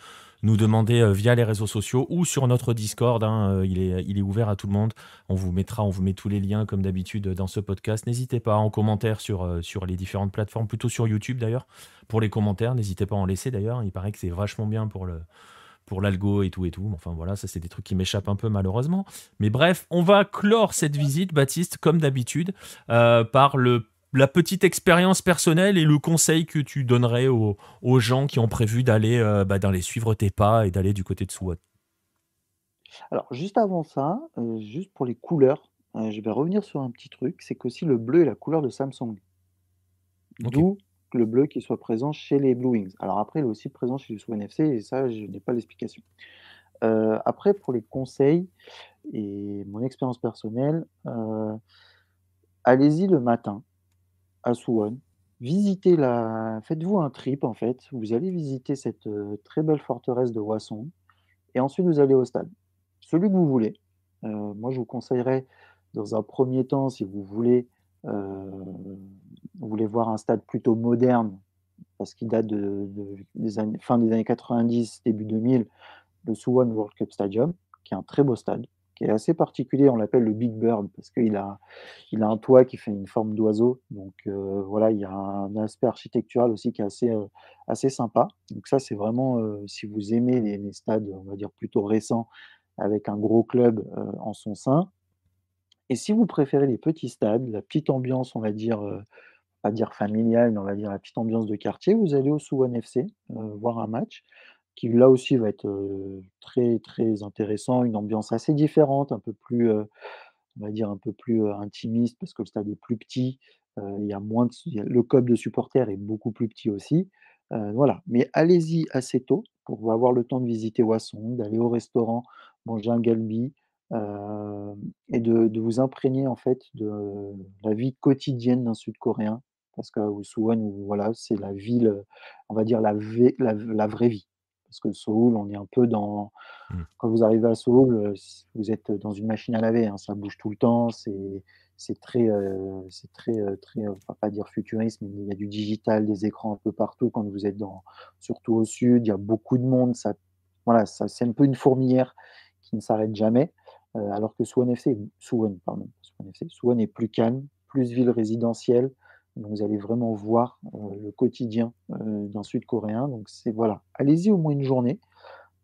nous demander via les réseaux sociaux ou sur notre Discord, hein, il est ouvert à tout le monde. On vous met tous les liens comme d'habitude dans ce podcast. N'hésitez pas en commentaire sur les différentes plateformes, plutôt sur YouTube d'ailleurs. Pour les commentaires, n'hésitez pas à en laisser d'ailleurs. Il paraît que c'est vachement bien pour l'algo et tout et tout. Enfin voilà, ça c'est des trucs qui m'échappent un peu malheureusement. Mais bref, on va clore cette visite, Baptiste, comme d'habitude, par la petite expérience personnelle et le conseil que tu donnerais aux gens qui ont prévu d'aller suivre tes pas et d'aller du côté de Suwon. Alors juste avant ça, juste pour les couleurs, je vais revenir sur un petit truc, c'est qu'aussi le bleu est la couleur de Samsung. Ok. D'où le bleu qui soit présent chez les Blue Wings. Alors après, il est aussi présent chez les Swan FC et ça, je n'ai pas l'explication. Après pour les conseils et mon expérience personnelle, allez-y le matin à Suwon, visitez la faites-vous un trip en fait, vous allez visiter cette, très belle forteresse de Hwaseong et ensuite vous allez au stade. Celui que vous voulez. Moi je vous conseillerais dans un premier temps si vous voulez voir un stade plutôt moderne parce qu'il date des années, fin des années 90, début 2000, le Suwon World Cup Stadium, qui est un très beau stade, qui est assez particulier. On l'appelle le Big Bird parce il a un toit qui fait une forme d'oiseau. Donc voilà, il y a un aspect architectural aussi qui est assez sympa. Donc ça, c'est vraiment, si vous aimez les stades, on va dire plutôt récents, avec un gros club en son sein. Et si vous préférez les petits stades, la petite ambiance, on va dire, pas dire familiale, mais on va dire la petite ambiance de quartier, vous allez au Suwon FC, voir un match qui là aussi va être, très, très intéressant, une ambiance assez différente, un peu plus, on va dire un peu plus, intimiste parce que le stade est plus petit, il y a le club de supporters est beaucoup plus petit aussi, voilà. Mais allez-y assez tôt pour avoir le temps de visiter Hwaseong, d'aller au restaurant, manger un galbi, et de vous imprégner en fait de la vie quotidienne d'un Sud-Coréen. Parce que Suwon, voilà, c'est la ville, on va dire la vraie vie. Parce que Séoul, on est un peu dans Mmh. quand vous arrivez à Séoul, vous êtes dans une machine à laver, hein, ça bouge tout le temps, c'est très, très, on va pas dire futuriste, mais il y a du digital, des écrans un peu partout quand vous êtes surtout au sud, il y a beaucoup de monde, voilà, ça c'est un peu une fourmilière qui ne s'arrête jamais, alors que Suwon, pardon, pas Suwon FC, Suwon est plus calme, plus ville résidentielle, donc vous allez vraiment voir, le quotidien, d'un Sud-Coréen, donc voilà, allez-y au moins une journée.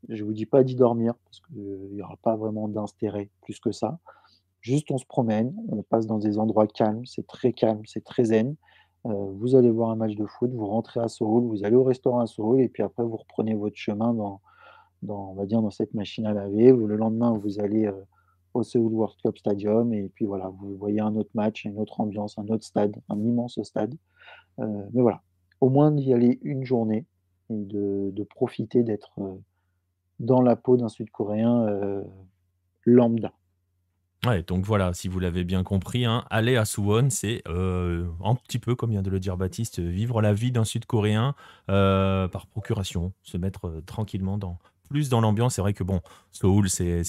Je vous dis pas d'y dormir parce qu'il y aura pas vraiment d'intérêt plus que ça. Juste on se promène, on passe dans des endroits calmes, c'est très zen. Vous allez voir un match de foot, vous rentrez à Séoul, vous allez au restaurant à Séoul et puis après vous reprenez votre chemin on va dire dans cette machine à laver. Le lendemain, vous allez, au Seoul World Cup Stadium et puis voilà, vous voyez un autre match, une autre ambiance, un autre stade, un immense stade. Mais voilà, au moins d'y aller une journée et de profiter d'être, dans la peau d'un Sud-Coréen, lambda. Ouais, donc voilà, si vous l'avez bien compris, hein, aller à Suwon, c'est, un petit peu, comme vient de le dire Baptiste, vivre la vie d'un Sud-Coréen, par procuration. Se mettre, tranquillement dans l'ambiance. C'est vrai que bon, Séoul, c'est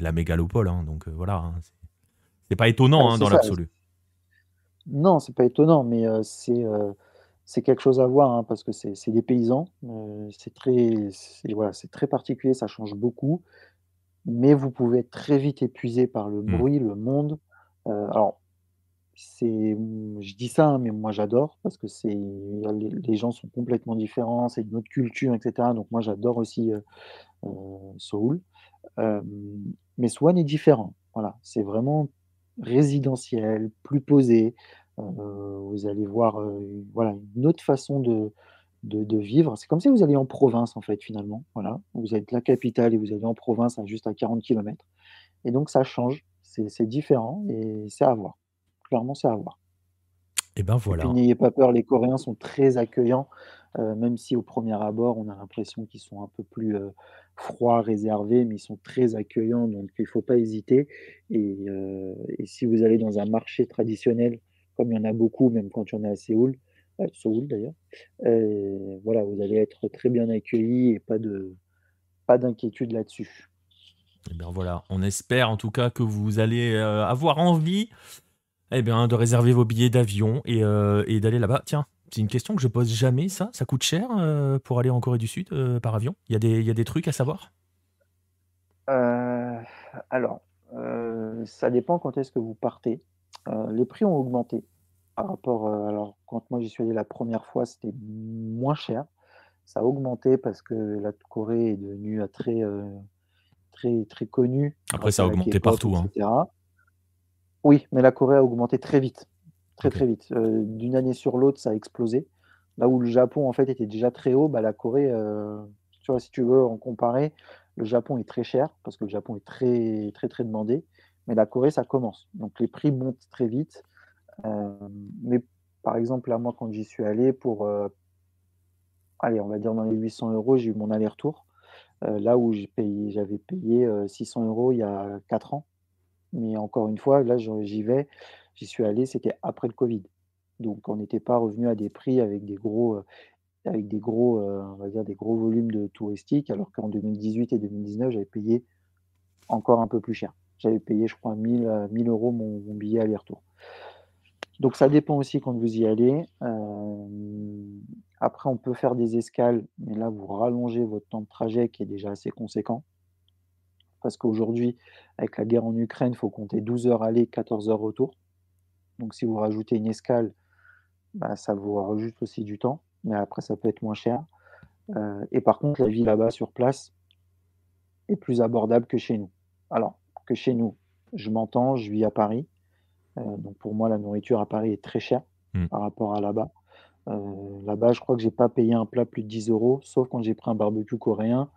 la mégalopole, hein, donc voilà, hein, c'est pas étonnant, hein, C'est dans ça. l'absolu. Non, c'est pas étonnant, mais c'est quelque chose à voir, hein, parce que c'est des paysans, c'est très particulier, ça change beaucoup, mais vous pouvez être très vite épuisé par le Mmh. bruit, le monde. Alors je dis ça, hein, mais moi j'adore parce que les gens sont complètement différents, c'est une autre culture et cetera, donc moi j'adore aussi, Séoul. Hem, mais Swan est différent. Voilà, c'est vraiment résidentiel, plus posé. Vous allez voir, voilà, une autre façon de vivre. C'est comme si vous alliez en province, en fait, finalement. Voilà, vous êtes la capitale et vous allez en province juste à 40 kilomètres et donc ça change. C'est différent et c'est à voir. Clairement, c'est à voir. Et ben Et puis voilà. n'ayez pas peur, les Coréens sont très accueillants, même si au premier abord, on a l'impression qu'ils sont un peu plus, froids, réservés, mais ils sont très accueillants, donc il faut pas hésiter et si vous allez dans un marché traditionnel, comme il y en a beaucoup, même quand il y en a à Séoul d'ailleurs, voilà, vous allez être très bien accueillis et pas d'inquiétude là-dessus. Et bien voilà, on espère en tout cas que vous allez, avoir envie, eh bien, de réserver vos billets d'avion et d'aller là-bas. Tiens, c'est une question que je pose jamais ça. Ça coûte cher, pour aller en Corée du Sud, par avion? Il y a des trucs à savoir? Heu, alors, ça dépend quand est-ce que vous partez. Les prix ont augmenté par rapport, alors quand moi j'y suis allé la première fois, c'était moins cher. Ça a augmenté parce que la Corée est devenue, très, très connue Après grâce ça à a la augmenté K-pop et partout, hein. cetera. Oui, mais la Corée a augmenté très vite, très, OK. très vite. D'une année sur l'autre, ça a explosé. Là où le Japon, en fait, était déjà très haut, bah, la Corée, tu vois, si tu veux en comparer, le Japon est très cher parce que le Japon est très, très, très demandé, mais la Corée, ça commence. Donc les prix montent très vite, mais par exemple, là, moi, quand j'y suis allé pour, allez, on va dire dans les 800 €, j'ai eu mon aller-retour, là où j'avais payé, 600 € il y a 4 ans. Mais encore une fois, là, j'y suis allé, c'était après le covid. Donc on n'était pas revenu à des prix on va dire des gros volumes de touristiques, alors qu'en 2018 et 2019, j'avais payé encore un peu plus cher. J'avais payé, je crois 1 000 € mon billet aller-retour. Donc ça dépend aussi quand vous y allez. Après on peut faire des escales, mais là vous rallongez votre temps de trajet qui est déjà assez conséquent. Parce qu'aujourd'hui, avec la guerre en Ukraine, il faut compter 12 heures aller, 14 heures retour. Donc si vous rajoutez une escale, bah, ça vous rajoute aussi du temps, mais après ça peut être moins cher. Et par contre, la vie là-bas sur place est plus abordable que chez nous. Alors que chez nous, je m'entends, je vis à Paris, donc pour moi la nourriture à Paris est très chère Mmh. par rapport à là-bas. Là-bas, je crois que j'ai pas payé un plat plus de 10 €, sauf quand j'ai pris un barbecue coréen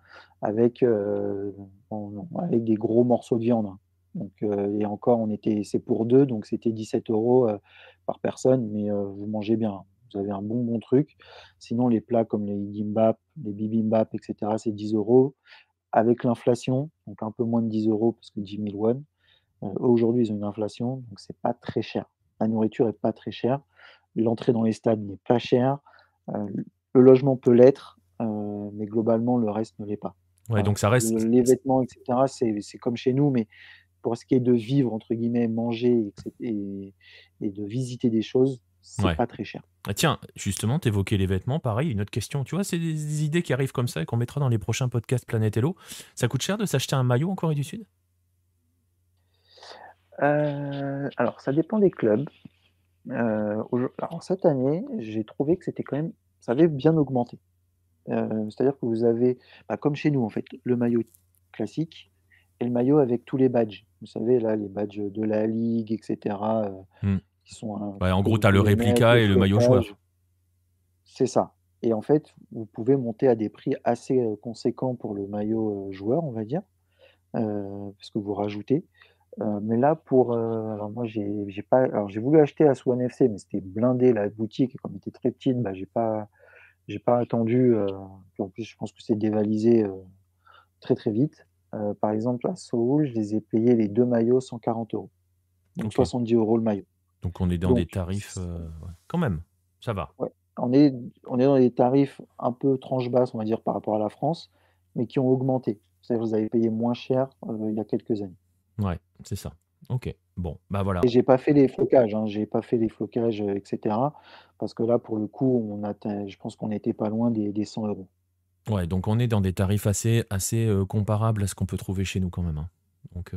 avec, avec des gros morceaux de viande, hein. Donc et encore c'est pour 2, donc c'était 17 €, par personne, mais vous mangez bien, hein. Vous avez un bon truc. Sinon les plats comme les gimbap, les bibimbap et cetera, c'est 10 € avec l'inflation, donc un peu moins de 10 € parce que 10 000 won. Aujourd'hui, ils ont une inflation, donc c'est pas très cher. La nourriture est pas très chère. L'entrée dans les stades n'est pas chère. Le logement peut l'être, mais globalement, le reste ne l'est pas. Ouais, Voilà. donc ça reste. Les vêtements, et cetera, c'est comme chez nous, mais pour ce qui est de vivre, entre guillemets, manger et de visiter des choses, c'est Ouais. pas très cher. Ah, tiens, justement, t'évoquais les vêtements, pareil, une autre question. Tu vois, c'est des idées qui arrivent comme ça et qu'on mettra dans les prochains podcasts Planète Hello. Ça coûte cher de s'acheter un maillot en Corée du Sud? Alors ça dépend des clubs. Alors cette année, j'ai trouvé que c'était quand même ça avait bien augmenté. C'est-à-dire que vous avez, bah, comme chez nous en fait, le maillot classique et le maillot avec tous les badges. Vous savez là, les badges de la ligue et cetera, Hmm. qui sont Ouais, en que gros, vous t'as le pouvez mettre, réplica le et le maillot flocage. joueur. C'est ça, et en fait, vous pouvez monter à des prix assez, conséquents pour le maillot, joueur, on va dire, parce que vous rajoutez. Mais là pour, alors moi j'ai pas alors j'ai voulu acheter à Swan FC, mais c'était blindé la boutique et comme elle était très petite, bah, j'ai pas attendu, puis en plus je pense que c'est dévalisé, très, très vite. Par exemple à Seoul, je les ai payés les 2 maillots 140 €, donc Ok. 70 € le maillot. Donc on est dans des Donc tarifs, ouais, quand même, ça va. ouais, on est dans des tarifs un peu tranche basse, on va dire, par rapport à la France, mais qui ont augmenté. C'est-à-dire que vous avez payé moins cher, il y a quelques années. Ouais, c'est ça. Ok. Bon, bah voilà. Et j'ai pas fait les flocages, hein, j'ai pas fait les flocages, et cetera, parce que là, pour le coup, je pense qu'on n'était pas loin des 100 €. Ouais, donc on est dans des tarifs assez comparables à ce qu'on peut trouver chez nous quand même, hein. Donc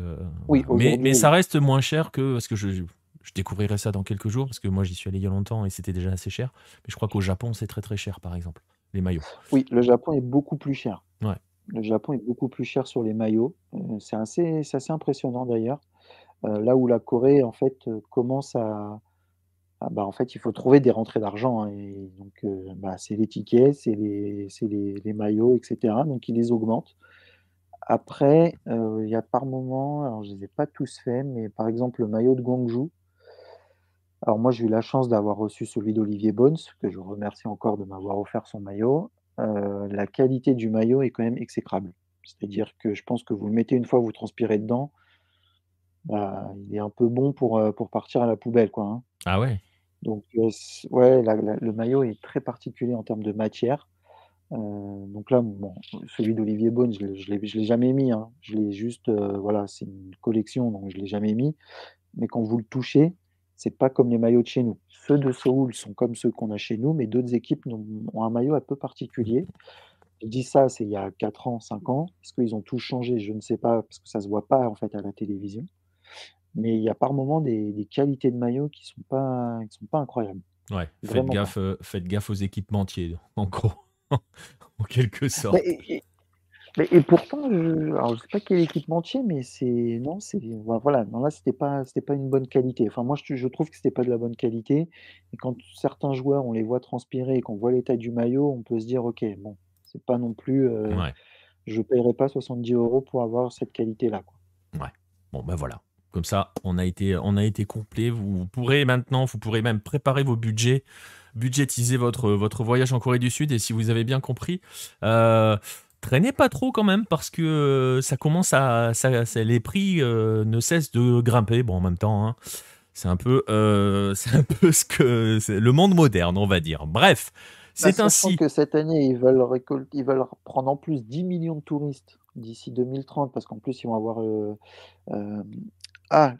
Oui, voilà. Mais aujourd'hui, ça oui. reste moins cher que parce que je découvrirai ça dans quelques jours parce que moi j'y suis allé il y a longtemps et c'était déjà assez cher. Mais je crois qu'au Japon c'est très très cher par exemple les maillots. Oui, le Japon est beaucoup plus cher. Ouais. Le Japon est beaucoup plus cher sur les maillots, c'est assez impressionnant d'ailleurs. Là où la Corée, en fait, commence bah, en fait, il faut trouver des rentrées d'argent, hein, et donc bah, c'est les tickets, c'est les maillots et cetera, donc ils les augmentent. Après, il y a par moment, alors je les ai pas tous faits, mais par exemple le maillot de Gwangju, alors moi j'ai eu la chance d'avoir reçu celui d'Olivier Bones, que je remercie encore de m'avoir offert son maillot. La qualité du maillot est quand même exécrable. C'est-à-dire que je pense que vous le mettez une fois, vous transpirez dedans, bah, il est un peu bon pour partir à la poubelle, quoi, hein. Ah ouais. Donc c ouais, le maillot est très particulier en termes de matière. Donc là, bon, celui d'Olivier Bones, je l'ai jamais mis, hein. Je l'ai juste, voilà, c'est une collection, donc je l'ai jamais mis. Mais quand vous le touchez, c'est pas comme les maillots de chez nous. Ceux de Séoul sont comme ceux qu'on a chez nous, mais d'autres équipes ont un maillot un peu particulier. Je dis ça, c'est il y a 4 ans, 5 ans. Est-ce qu'ils ont tout changé? Je ne sais pas, parce que ça se voit pas, en fait, à la télévision. Mais il y a par moments des qualités de maillots qui sont pas incroyables. Ouais. Vraiment pas. Faites gaffe aux équipementiers en gros en quelque Bah sorte. et pourtant, alors je sais pas quel équipementier, mais c'est non, bah, voilà, non là c'était pas une bonne qualité. Enfin moi je trouve que c'était pas de la bonne qualité, et quand certains joueurs, on les voit transpirer et qu'on voit l'état du maillot, on peut se dire: «OK, bon, c'est pas non plus, Ouais. je paierai pas 70 € pour avoir cette qualité-là, quoi». Ouais. Bon, ben voilà. Comme ça, on a été complet. Vous pourrez même préparer vos budgets, budgétiser votre voyage en Corée du Sud. Et si vous avez bien compris, euh, traînez pas trop quand même parce que ça commence les prix ne cessent de grimper. Bon, en même temps, hein, c'est un peu c'est le monde moderne, on va dire. Bref, Bah, c'est sachant ainsi. que cette année, ils veulent prendre en plus 10 millions de touristes d'ici 2030, parce qu'en plus ils vont avoir, hem,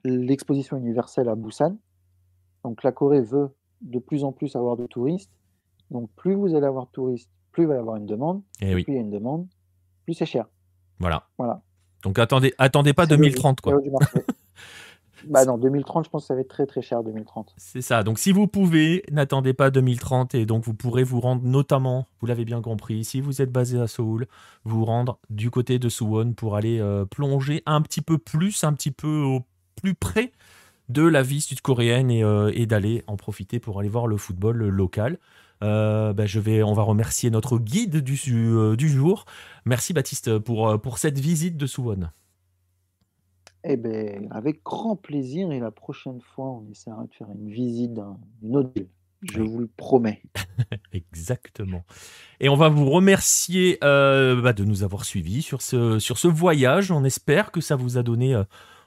l'exposition universelle à Busan. Donc la Corée veut de plus en plus avoir de touristes. Donc plus vous allez avoir de touristes, plus il va y avoir une demande, Eh et oui, plus il y a une demande, plus c'est cher. voilà. Voilà, Donc attendez pas c'est logique, 2030 c'est la quoi. loi du marché. Bah non, 2030, je pense que ça va être très, très cher 2030. C'est ça. Donc, si vous pouvez, n'attendez pas 2030 et donc vous pourrez vous rendre notamment, vous l'avez bien compris, si vous êtes basé à Séoul, vous rendre du côté de Suwon pour aller plonger un petit peu plus, un petit peu au plus près de la vie sud-coréenne et d'aller en profiter pour aller voir le football local. On va remercier notre guide du jour. Merci Baptiste pour cette visite de Suwon. Eh beh, avec grand plaisir, et la prochaine fois, on essaiera de faire une visite d'une autre ville. Je Oui, vous le promets. exactement. Et on va vous remercier de nous avoir suivis sur ce voyage. On espère que ça vous a donné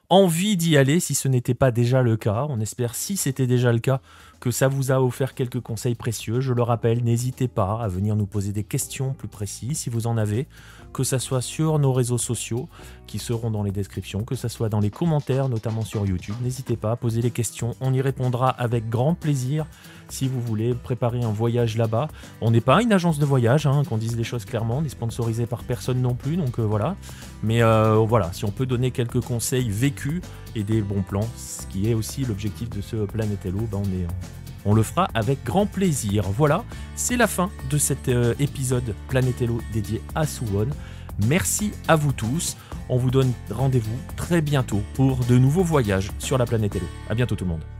envie d'y aller si ce n'était pas déjà le cas. On espère, si c'était déjà le cas, que ça vous a offert quelques conseils précieux. Je le rappelle, n'hésitez pas à venir nous poser des questions plus précises si vous en avez, que ça soit sur nos réseaux sociaux qui seront dans les descriptions, que ça soit dans les commentaires, notamment sur YouTube. N'hésitez pas à poser les questions, on y répondra avec grand plaisir si vous voulez préparer un voyage là-bas. On n'est pas une agence de voyage, hein, qu'on dise les choses clairement, on n'est sponsorisé par personne non plus, donc voilà. Mais voilà, si on peut donner quelques conseils vécus et des bons plans, ce qui est aussi l'objectif de ce Planète Hello, on le fera avec grand plaisir. Voilà, c'est la fin de cet épisode Planète Hello dédié à Suwon. Merci à vous tous. On vous donne rendez-vous très bientôt pour de nouveaux voyages sur la Planète Hello. À bientôt tout le monde.